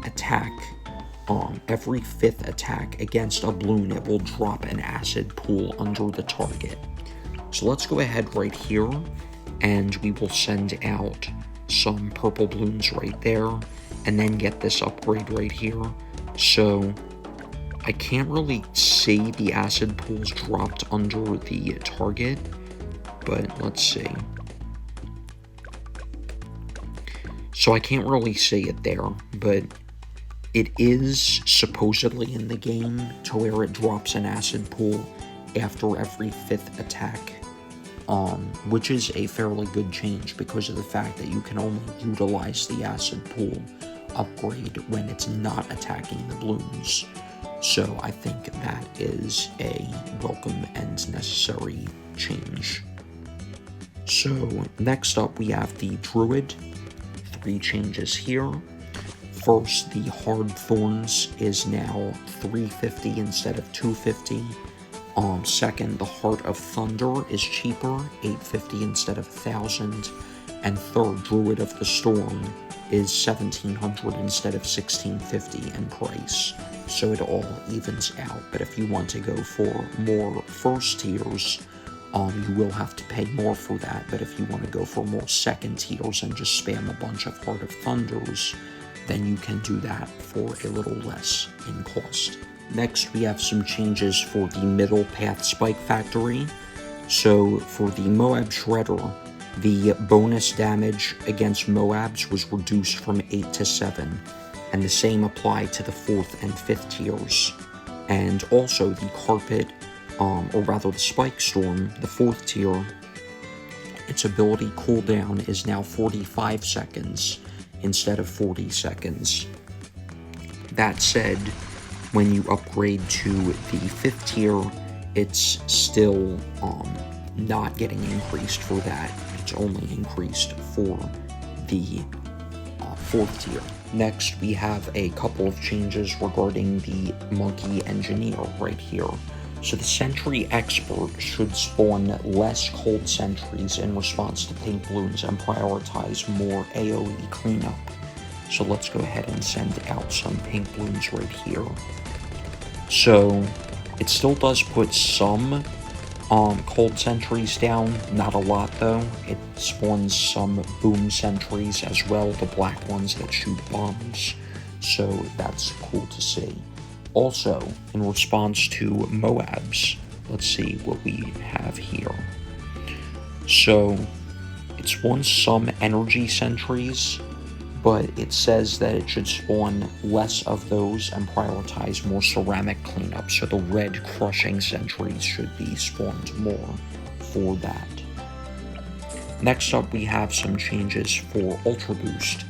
attack every 5th attack against a balloon. It will drop an acid pool under the target. So let's go ahead right here, and we will send out some purple balloons right there, and then get this upgrade right here. So I can't really see the acid pools dropped under the target, but let's see. So I can't really see it there, but it is supposedly in the game to where it drops an acid pool after every 5th attack, which is a fairly good change because of the fact that you can only utilize the acid pool upgrade when it's not attacking the balloons. So I think that is a welcome and necessary change. So next up we have the Druid. 3 changes here. First, the Hard Thorns is now 350 instead of 250. Second, the Heart of Thunder is cheaper, 850 instead of 1,000. And third, Druid of the Storm is 1,700 instead of 1,650 in price. So it all evens out. But if you want to go for more first tiers, you will have to pay more for that, but if you want to go for more second tiers and just spam a bunch of Heart of Thunders, then you can do that for a little less in cost. Next, we have some changes for the Middle Path Spike Factory. So for the Moab Shredder, the bonus damage against Moabs was reduced from 8 to 7, and the same applied to the 4th and 5th tiers. And also the Carpet, or rather the Spike Storm, the 4th tier, its ability cooldown is now 45 seconds instead of 40 seconds. That said, when you upgrade to the 5th tier, it's still not getting increased for that. It's only increased for the 4th tier. Next, we have a couple of changes regarding the Monkey Engineer right here. So the Sentry Expert should spawn less cold sentries in response to pink balloons and prioritize more AoE cleanup. So let's go ahead and send out some pink balloons right here. So it still does put some cold sentries down, not a lot though. It spawns some boom sentries as well, the black ones that shoot bombs, so that's cool to see. Also, in response to Moabs, let's see what we have here. So it spawns some energy sentries, but it says that it should spawn less of those and prioritize more ceramic cleanup, so the red crushing sentries should be spawned more for that. Next up, we have some changes for Ultra Boost.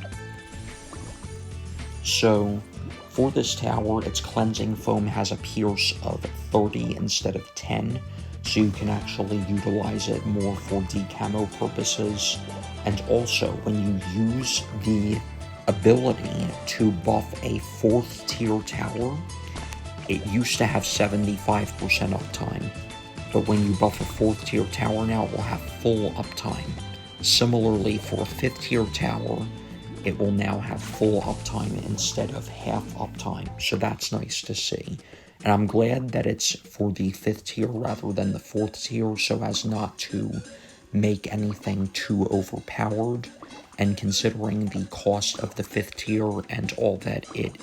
So for this tower, its cleansing foam has a pierce of 30 instead of 10, so you can actually utilize it more for decamo purposes. And also, when you use the ability to buff a 4th tier tower, it used to have 75% uptime, but when you buff a 4th tier tower now, it will have full uptime. Similarly, for a 5th tier tower, it will now have full uptime instead of half uptime, so that's nice to see. And I'm glad that it's for the 5th tier rather than the 4th tier, so as not to make anything too overpowered. And considering the cost of the 5th tier and all that it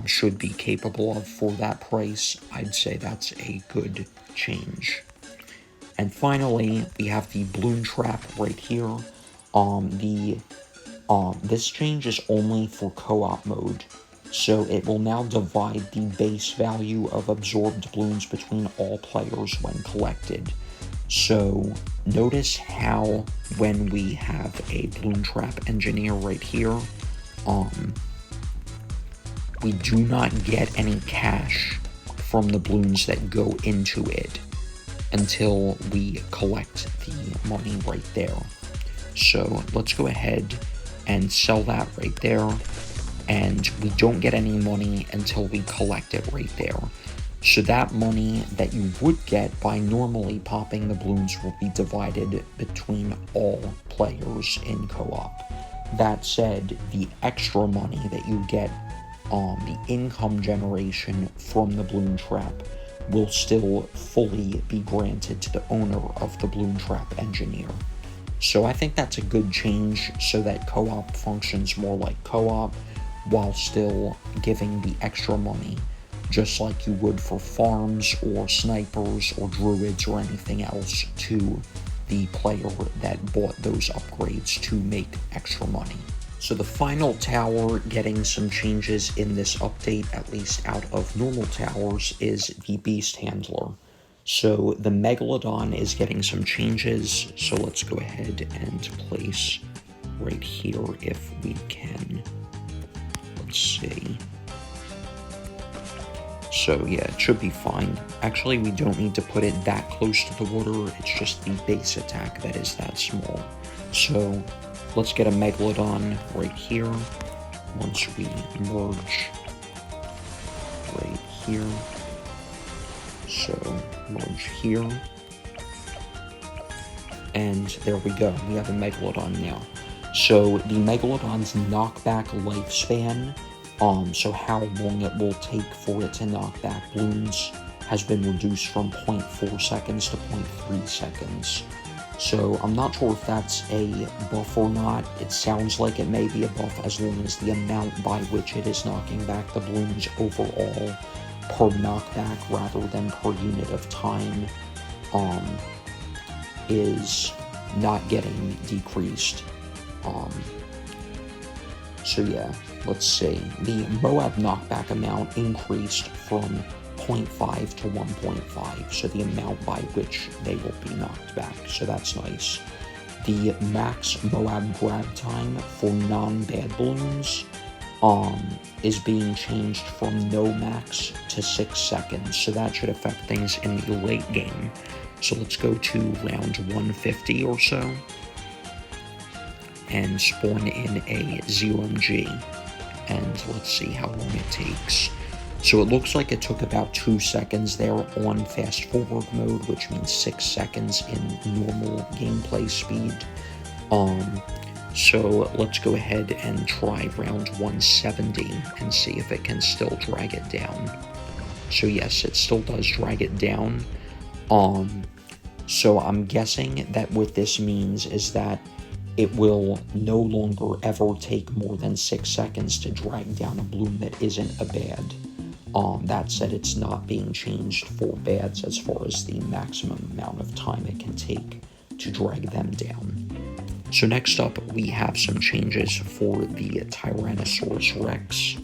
should be capable of for that price, I'd say that's a good change. And finally, we have the Bloon Trap right here. This change is only for co-op mode, so it will now divide the base value of absorbed balloons between all players when collected. So notice how when we have a Bloon Trap Engineer right here, we do not get any cash from the balloons that go into it until we collect the money right there. So let's go ahead and sell that right there, and we don't get any money until we collect it right there. So that money that you would get by normally popping the balloons will be divided between all players in co-op. That said, the extra money that you get on the income generation from the Bloon Trap will still fully be granted to the owner of the Bloon Trap Engineer. So I think that's a good change so that co-op functions more like co-op while still giving the extra money, just like you would for farms or snipers or druids or anything else, to the player that bought those upgrades to make extra money. So the final tower getting some changes in this update, at least out of normal towers, is the Beast Handler. So the Megalodon is getting some changes, so let's go ahead and place right here if we can. Let's see. So yeah, it should be fine. Actually, we don't need to put it that close to the water, it's just the base attack that is that small. So let's get a Megalodon right here. Once we merge right here. So merge here. And there we go, we have a Megalodon now. So the Megalodon's knockback lifespan, so how long it will take for it to knock back balloons, has been reduced from 0.4 seconds to 0.3 seconds. So I'm not sure if that's a buff or not. It sounds like it may be a buff as long as the amount by which it is knocking back the balloons overall per knockback rather than per unit of time is not getting decreased. So yeah, let's see. The Moab knockback amount increased from 0.5 to 1.5, so the amount by which they will be knocked back, so that's nice. The max Moab grab time for non-bad balloons is being changed from no max to 6 seconds, so that should affect things in the late game. So let's go to round 150 or so, and spawn in a 0MG, and let's see how long it takes. So it looks like it took about 2 seconds there on fast forward mode, which means 6 seconds in normal gameplay speed. So let's go ahead and try round 170 and see if it can still drag it down. So yes, it still does drag it down. So I'm guessing that what this means is that it will no longer ever take more than 6 seconds to drag down a balloon that isn't a bad. That said, it's not being changed for bads as far as the maximum amount of time it can take to drag them down. So next up, we have some changes for the Tyrannosaurus Rex.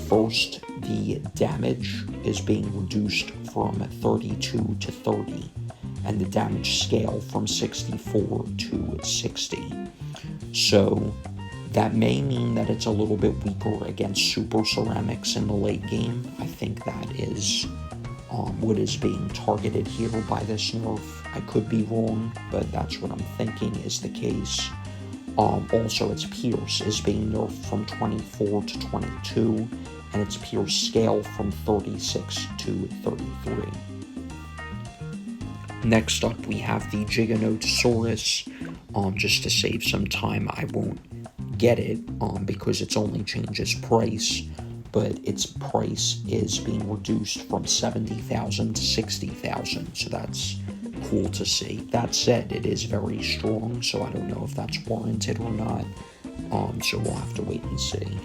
First, the damage is being reduced from 32 to 30, and the damage scale from 64 to 60. So that may mean that it's a little bit weaker against super ceramics in the late game. I think that is what is being targeted here by this nerf. I could be wrong, but that's what I'm thinking is the case. Also, its Pierce is being nerfed from 24 to 22, and its Pierce scale from 36 to 33. Next up, we have the Giganotosaurus. Just to save some time, I won't get it because it's only changes price, but its price is being reduced from 70,000 to 60,000, so that's cool to see. That said, it is very strong, so I don't know if that's warranted or not, so we'll have to wait and see.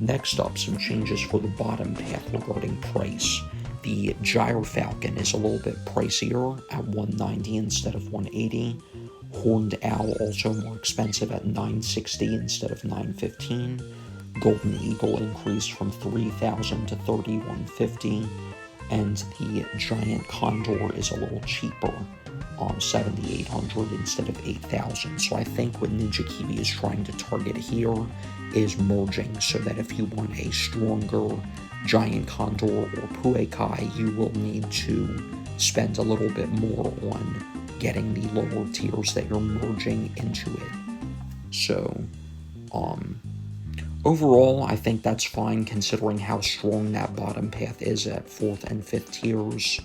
Next up, some changes for the bottom path regarding price. The Gyrofalcon is a little bit pricier at 190 instead of 180. Horned Owl also more expensive at 960 instead of 915. Golden Eagle increased from 3,000 to 3,150. And the Giant Condor is a little cheaper, 7,800 instead of 8,000. So I think what Ninja Kiwi is trying to target here is merging, so that if you want a stronger Giant Condor or Puekai, you will need to spend a little bit more on getting the lower tiers that you're merging into it. So, overall, I think that's fine considering how strong that bottom path is at 4th and 5th tiers.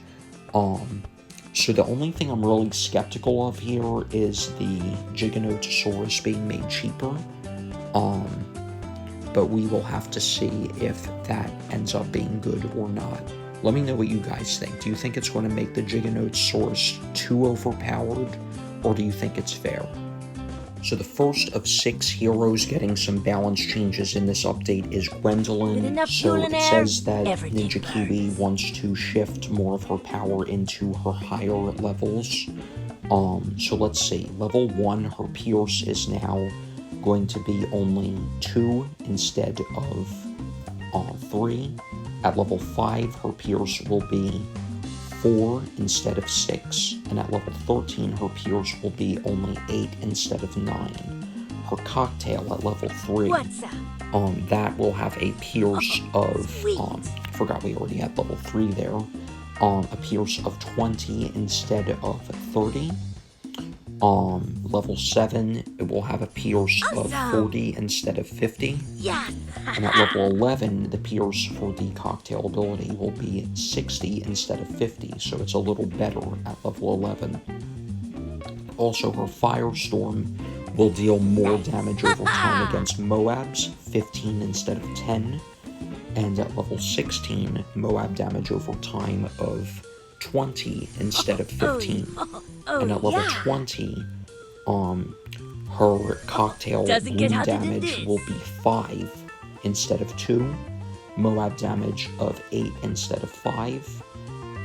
So the only thing I'm really skeptical of here is the Giganotosaurus being made cheaper. But we will have to see if that ends up being good or not. Let me know what you guys think. Do you think it's going to make the Giganotosaurus too overpowered, or do you think it's fair? So the first of 6 heroes getting some balance changes in this update is Gwendolyn. So it says that Ninja Kiwi wants to shift more of her power into her higher levels. So let's see. Level 1, her Pierce is now going to be only 2 instead of 3. At level 5, her Pierce will be 4 instead of 6, and at level 13, her Pierce will be only 8 instead of 9. Her Cocktail at level 3, that will have a Pierce of, forgot we already had level 3 there, a Pierce of 20 instead of 30. Level 7, it will have a Pierce of 40 instead of 50. And at level 11, the Pierce for the Cocktail ability will be 60 instead of 50, so it's a little better at level 11. Also, her Firestorm will deal more damage over time against Moabs, 15 instead of 10. And at level 16, Moab damage over time of 20 instead of 15. And at level 20, her cocktail bloom damage will be 5 instead of 2, Moab damage of 8 instead of 5,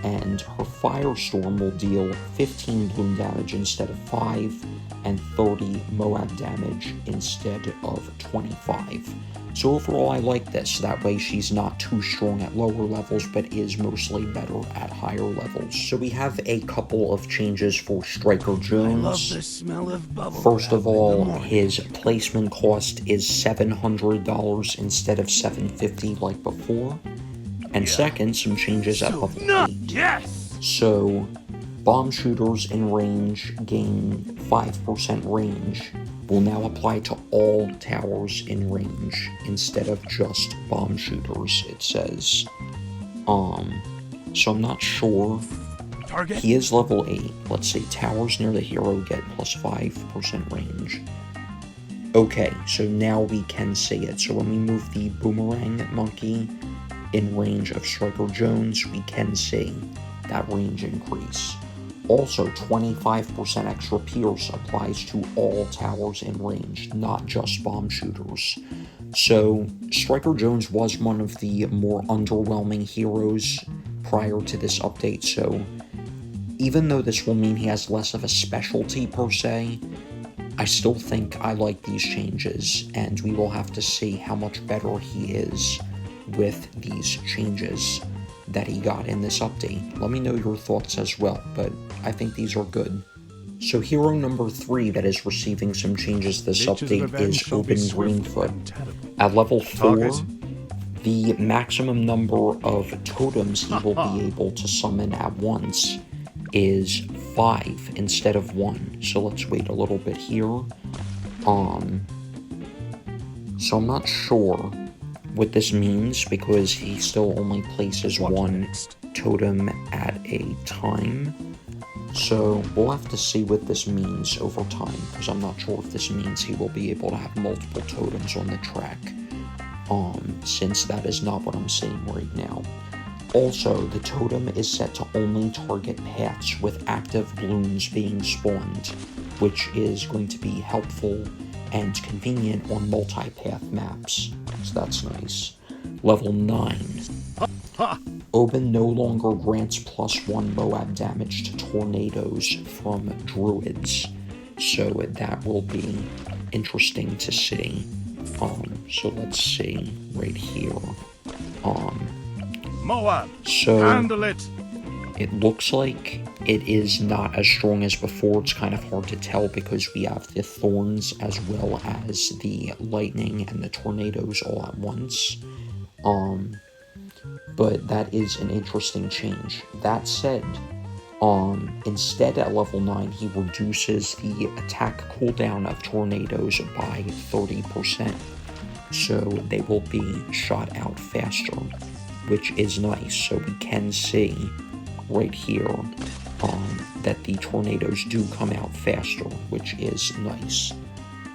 and her Firestorm will deal 15 bloom damage instead of 5, and 30 Moab damage instead of 25. So overall, I like this. That way she's not too strong at lower levels, but is mostly better at higher levels. So we have a couple of changes for Striker Jones. I love the smell of bubble First wrap of all, in the morning. his placement cost is $700 instead of $750 like before. And second, some changes at level 8. Yes! So, bomb shooters in range gain 5% range will now apply to all towers in range instead of just bomb shooters, it says. So I'm not sure. Target. He is level 8. Let's see, towers near the hero get plus 5% range. Okay, so now we can see it. So when we move the boomerang monkey in range of Striker Jones, we can see that range increase. Also, 25% extra pierce applies to all towers in range, not just bomb shooters. So, Striker Jones was one of the more underwhelming heroes prior to this update, so even though this will mean he has less of a specialty per se, I still think I like these changes, and we will have to see how much better he is with these changes that he got in this update. Let me know your thoughts as well, but I think these are good. So hero number 3 that is receiving some changes this update is Open Greenfoot. At level 4, the maximum number of totems he will be able to summon at once is 5 instead of 1. So let's wait a little bit here. So I'm not sure what this means because he still only places 1 totem at a time. So we'll have to see what this means over time, because I'm not sure if this means he will be able to have multiple totems on the track, since that is not what I'm seeing right now. Also, the totem is set to only target paths with active bloons being spawned, which is going to be helpful and convenient on multi-path maps, so that's nice. Level 9. Oben no longer grants +1 Moab damage to tornadoes from druids, so that will be interesting to see. So let's see right here. Moab, so handle it. It looks like it is not as strong as before. It's kind of hard to tell because we have the thorns as well as the lightning and the tornadoes all at once. But that is an interesting change. That said, instead at level 9, he reduces the attack cooldown of tornadoes by 30%. So they will be shot out faster, which is nice. So we can see right here that the tornadoes do come out faster, which is nice.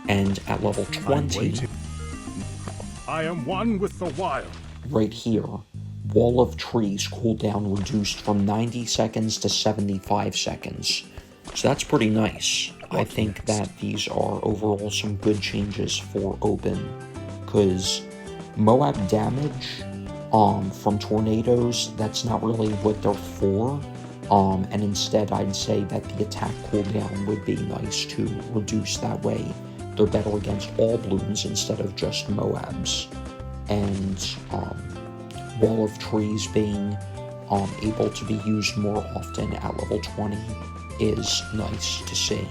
And at level 20, I am one with the wild. Right here, Wall of Trees cooldown reduced from 90 seconds to 75 seconds. So that's pretty nice. I think that these are overall some good changes for Oben, because Moab damage from tornadoes, that's not really what they're for. And instead I'd say that the attack cooldown would be nice to reduce that way. They're better against all bloons instead of just Moabs. And Wall of Trees being able to be used more often at level 20 is nice to see.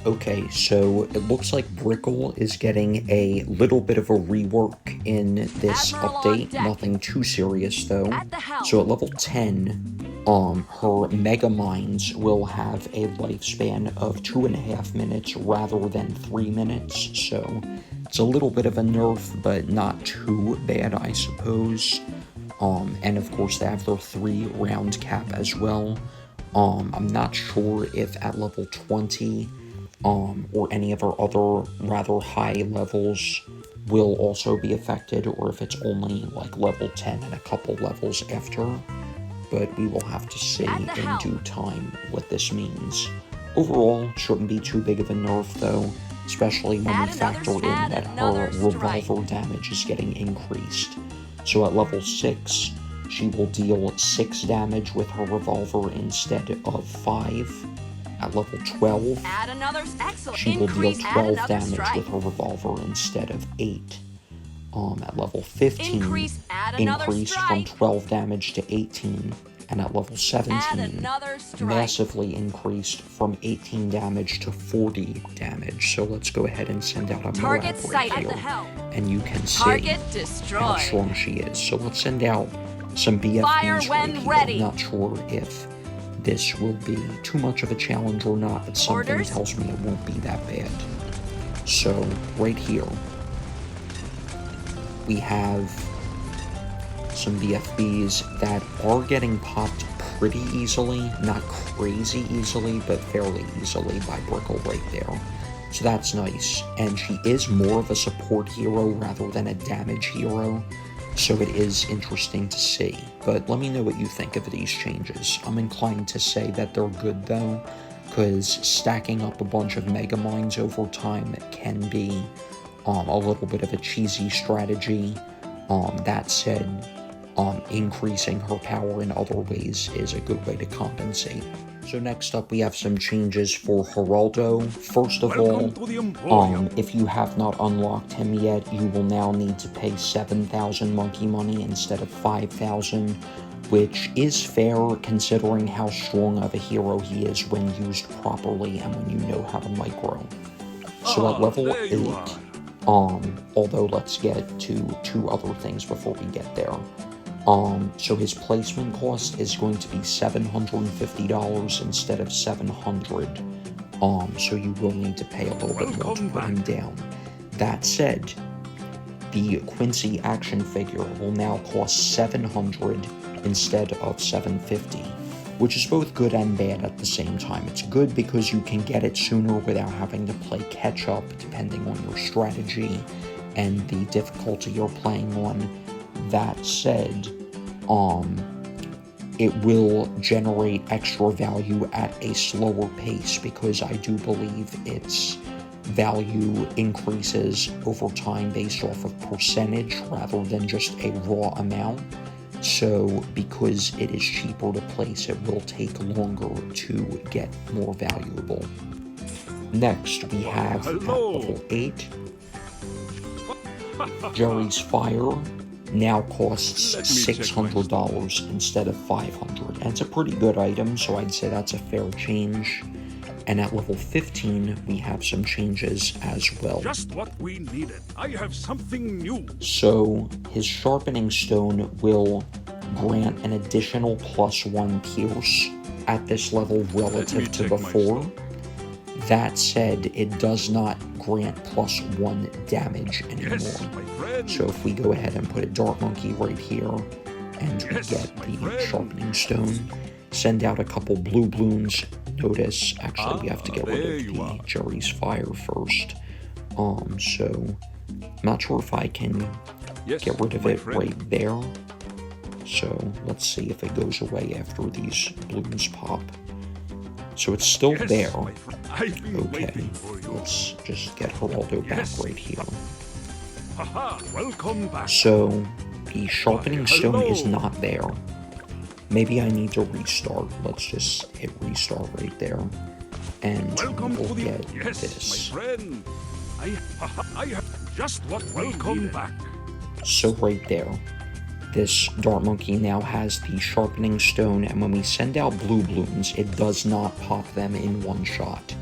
Okay, so it looks like Brickle is getting a little bit of a rework in this update. Nothing too serious though. So at level 10, her Mega Mines will have a lifespan of 2.5 minutes rather than 3 minutes. So it's a little bit of a nerf, but not too bad, I suppose. And of course they have their 3-round cap as well. I'm not sure if at level 20, or any of our other rather high levels, will also be affected, or if it's only like level 10 and a couple levels after, but we will have to see in due time what this means. Overall, shouldn't be too big of a nerf though, especially when we factor in that her revolver damage is getting increased. So at level 6, she will deal 6 damage with her revolver instead of 5. At level 12, she will deal 12 damage with her revolver instead of 8. At level 15, increase from 12 damage to 18. And at level 17, massively increased from 18 damage to 40 damage. So let's go ahead and send out a Moab right here, and you can see how strong she is. So let's send out some BFBs right here. I'm not sure if this will be too much of a challenge or not, but something tells me it won't be that bad. So right here, we have some BFBs that are getting popped pretty easily, not crazy easily, but fairly easily by Brickle right there. So that's nice. And she is more of a support hero rather than a damage hero, so it is interesting to see. But let me know what you think of these changes. I'm inclined to say that they're good though, because stacking up a bunch of Mega Mines over time can be a little bit of a cheesy strategy. That said, increasing her power in other ways is a good way to compensate. So next up we have some changes for Geraldo. First of all, if you have not unlocked him yet, you will now need to pay 7,000 monkey money instead of 5,000, which is fair considering how strong of a hero he is when used properly and when you know how to micro. So at level 8, although let's get to 2 other things before we get there. So his placement cost is going to be $750 instead of $700. So you will need to pay a little bit more to put him down. That said, the Quincy action figure will now cost $700 instead of $750, which is both good and bad at the same time. It's good because you can get it sooner without having to play catch up depending on your strategy and the difficulty you're playing on. That said, it will generate extra value at a slower pace because I do believe its value increases over time based off of percentage rather than just a raw amount. So because it is cheaper to place, it will take longer to get more valuable. Next, we have at level 8, Jerry's Fire now costs $600 instead of $500, and it's a pretty good item, so I'd say that's a fair change. And at level 15, we have some changes as well. Just what we needed. I have something new. So his Sharpening Stone will grant an additional +1 pierce at this level relative to before. That said, it does not grant +1 damage anymore. Yes, my friend. So if we go ahead and put a Dart Monkey right here, and we get the Sharpening Stone, send out a couple blue balloons. Notice, actually, we have to get rid of the Jerry's Fire first. So, I'm not sure if I can get rid of it right there. So, let's see if it goes away after these balloons pop. So, it's still there. Okay, let's just get Geraldo back right here. Welcome back. So, the Sharpening Stone is not there. Maybe I need to restart. Let's just hit restart right there. And we'll get this. My friend. I have just what welcome back. So right there, this Dart Monkey now has the Sharpening Stone, and when we send out blue balloons, it does not pop them in one shot.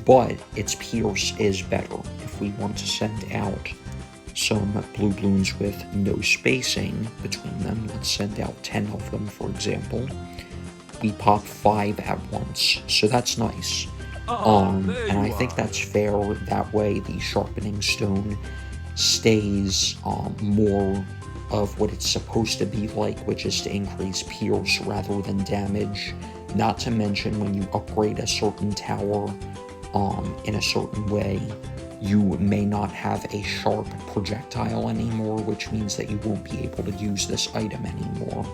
But its pierce is better. If we want to send out some blue balloons with no spacing between them, let's send out 10 of them, for example, we pop 5 at once, so that's nice. And I think that's fair. That way the Sharpening Stone stays more of what it's supposed to be like, which is to increase pierce rather than damage. Not to mention when you upgrade a certain tower in a certain way, You may not have a sharp projectile anymore, which means that you won't be able to use this item anymore,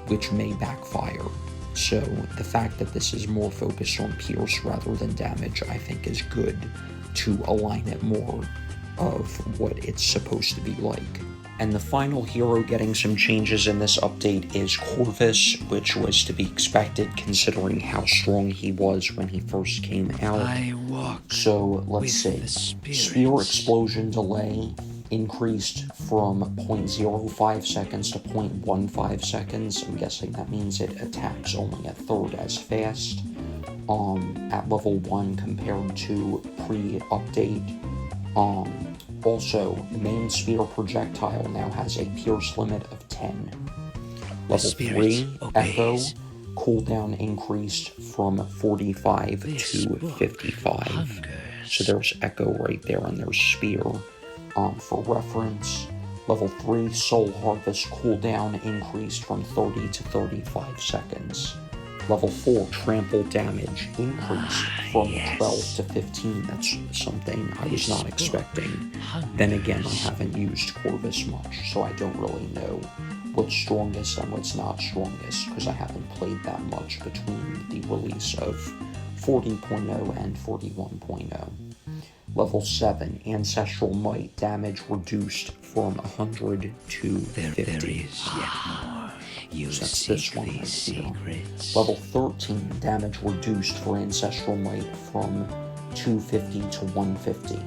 which may backfire. So the fact that this is more focused on pierce rather than damage, I think is good to align it more of what it's supposed to be like. And the final hero getting some changes in this update is Corvus, which was to be expected considering how strong he was when he first came out. So let's see. Spear explosion delay increased from 0.05 seconds to 0.15 seconds. I'm guessing that means it attacks only a third as fast at level 1 compared to pre-update. Also, main spear projectile now has a pierce limit of 10. Level 3, Echo, cooldown increased from 45 to 55. So there's Echo right there, and there's Spear. For reference, level 3, Soul Harvest cooldown increased from 30 to 35 seconds. Level 4, trample damage increased from 12 to 15. That's something I was not expecting. Then again, I haven't used Corvus much, so I don't really know what's strongest and what's not strongest, because I haven't played that much between the release of 40.0 and 41.0. Level 7, Ancestral Might damage reduced from 100 to 50. So that's this one right here. Level 13, damage reduced for Ancestral Might from 250 to 150.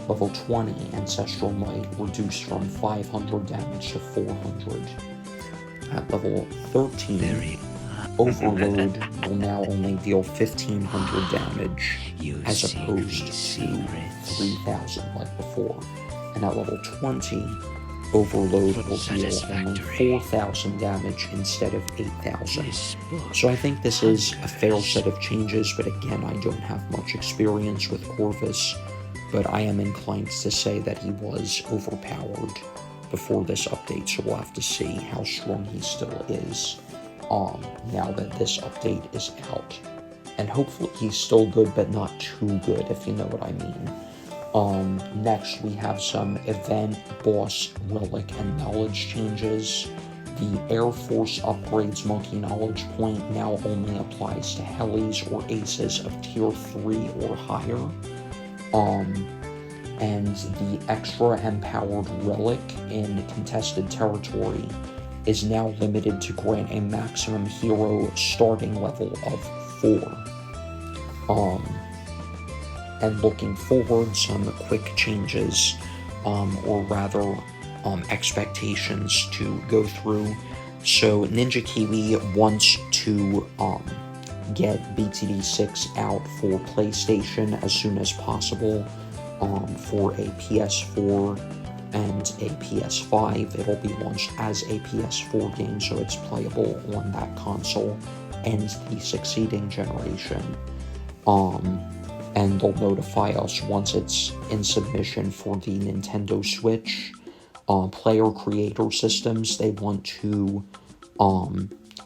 Level 20, Ancestral Might reduced from 500 damage to 400. At level 13, Overload will now only deal 1500 damage as opposed to 3000 like before. And at level 20, Overload will deal only 4,000 damage instead of 8,000. So I think this is a fair set of changes, but again, I don't have much experience with Corvus, but I am inclined to say that he was overpowered before this update, so we'll have to see how strong he still is now that this update is out. And hopefully he's still good, but not too good, if you know what I mean. Next, we have some event, boss, relic, and knowledge changes. The Air Force upgrades Monkey Knowledge Point now only applies to helis or aces of tier 3 or higher. And the extra empowered relic in contested territory is now limited to grant a maximum hero starting level of 4. And looking forward, some quick changes, or rather, expectations to go through. So Ninja Kiwi wants to get BTD 6 out for PlayStation as soon as possible. For a PS4 and a PS5, it'll be launched as a PS4 game, so it's playable on that console and the succeeding generation. And they'll notify us once it's in submission for the Nintendo Switch. Player creator systems, they want to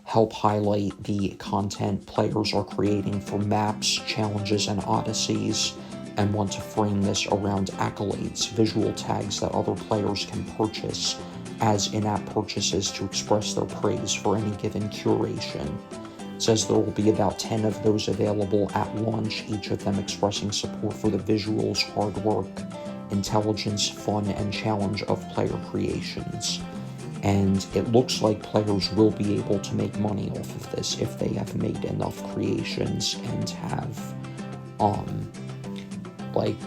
help highlight the content players are creating for maps, challenges, and odysseys, and want to frame this around accolades, visual tags that other players can purchase as in-app purchases to express their praise for any given curation. It says there will be about 10 of those available at launch, each of them expressing support for the visuals, hard work, intelligence, fun, and challenge of player creations. And it looks like players will be able to make money off of this if they have made enough creations and have,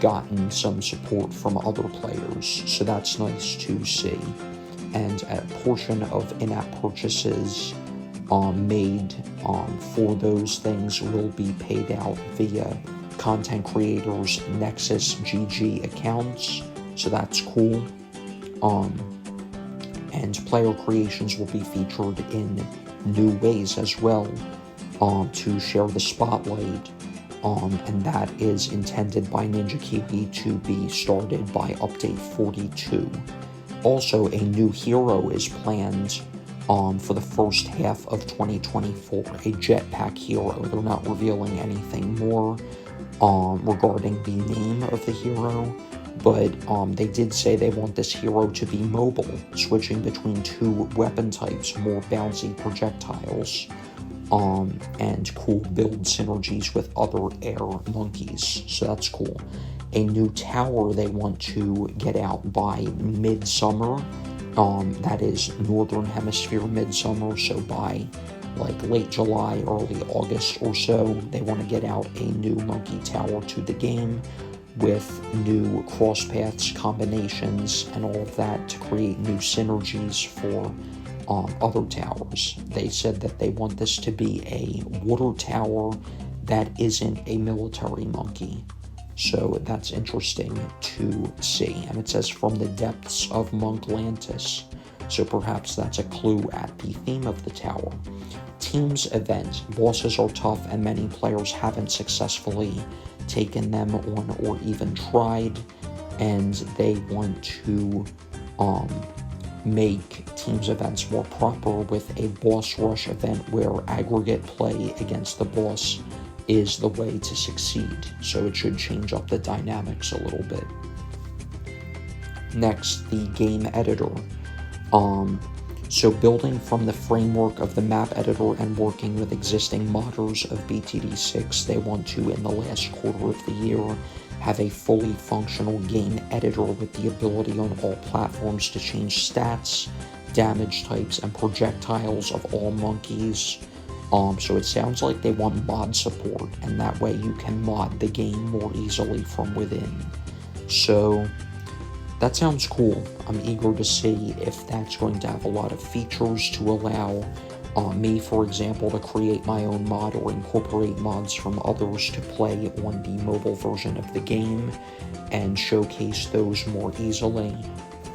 gotten some support from other players. So that's nice to see. And a portion of in-app purchases made for those things will be paid out via content creators' Nexus GG accounts, so that's cool. And player creations will be featured in new ways as well, to share the spotlight, and that is intended by Ninja Kiwi to be started by update 42. Also, a new hero is planned for the first half of 2024, a jetpack hero. They're not revealing anything more regarding the name of the hero, but they did say they want this hero to be mobile, switching between 2 weapon types, more bouncy projectiles, and cool build synergies with other air monkeys, so that's cool. A new tower they want to get out by midsummer, that is Northern Hemisphere midsummer, so by like late July, early August or so, they want to get out a new monkey tower to the game with new cross paths, combinations, and all of that to create new synergies for other towers. They said that they want this to be a water tower that isn't a military monkey. So that's interesting to see. And it says from the depths of Monklantis. So perhaps that's a clue at the theme of the tower. Teams event. Bosses are tough and many players haven't successfully taken them on or even tried. And they want to make teams events more proper with a boss rush event where aggregate play against the boss is the way to succeed, so it should change up the dynamics a little bit. Next, the game editor. So building from the framework of the map editor and working with existing modders of BTD6, they want to, in the last quarter of the year, have a fully functional game editor with the ability on all platforms to change stats, damage types, and projectiles of all monkeys. So it sounds like they want mod support, and that way you can mod the game more easily from within. So that sounds cool. I'm eager to see if that's going to have a lot of features to allow me, for example, to create my own mod or incorporate mods from others to play on the mobile version of the game and showcase those more easily.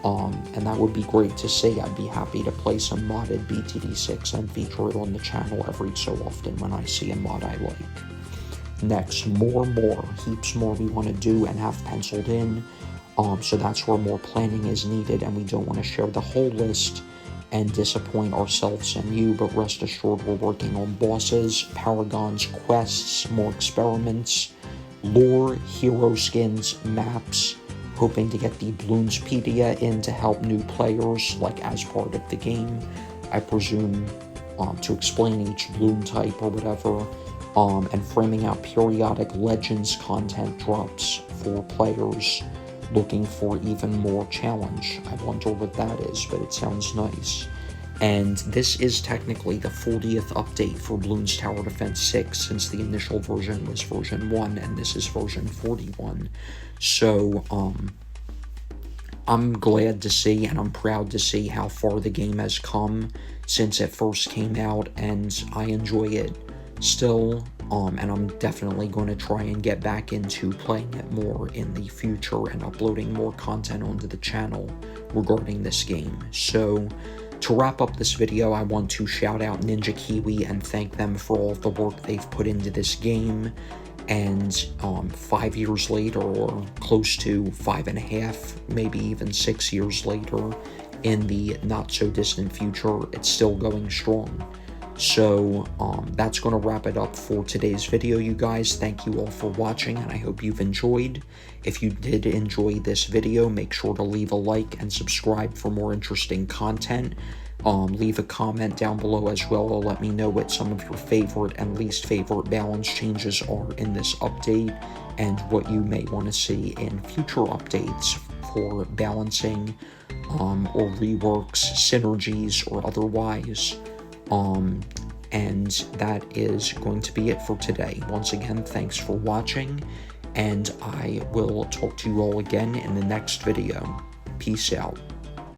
And that would be great to see. I'd be happy to play some modded BTD6 and feature it on the channel every so often when I see a mod I like. Next, more. Heaps more we want to do and have penciled in. So that's where more planning is needed, and we don't want to share the whole list and disappoint ourselves and you, but rest assured we're working on bosses, Paragons, quests, more experiments, lore, hero skins, maps, hoping to get the Bloonspedia in to help new players, like as part of the game, I presume, to explain each bloon type or whatever, and framing out periodic Legends content drops for players looking for even more challenge. I wonder what that is, but it sounds nice. And this is technically the 40th update for Bloons Tower Defense 6, since the initial version was version 1, and this is version 41. So, I'm glad to see, and I'm proud to see how far the game has come since it first came out, and I enjoy it still, and I'm definitely going to try and get back into playing it more in the future and uploading more content onto the channel regarding this game. So, to wrap up this video, I want to shout out Ninja Kiwi and thank them for all of the work they've put into this game. And 5 years later, or close to 5.5, maybe even 6 years later, in the not-so-distant future, it's still going strong. So, that's going to wrap it up for today's video, you guys. Thank you all for watching, and I hope you've enjoyed. If you did enjoy this video, make sure to leave a like and subscribe for more interesting content. Leave a comment down below as well to let me know what some of your favorite and least favorite balance changes are in this update, and what you may want to see in future updates for balancing, or reworks, synergies, or otherwise. And that is going to be it for today. Once again, thanks for watching, and I will talk to you all again in the next video. Peace out.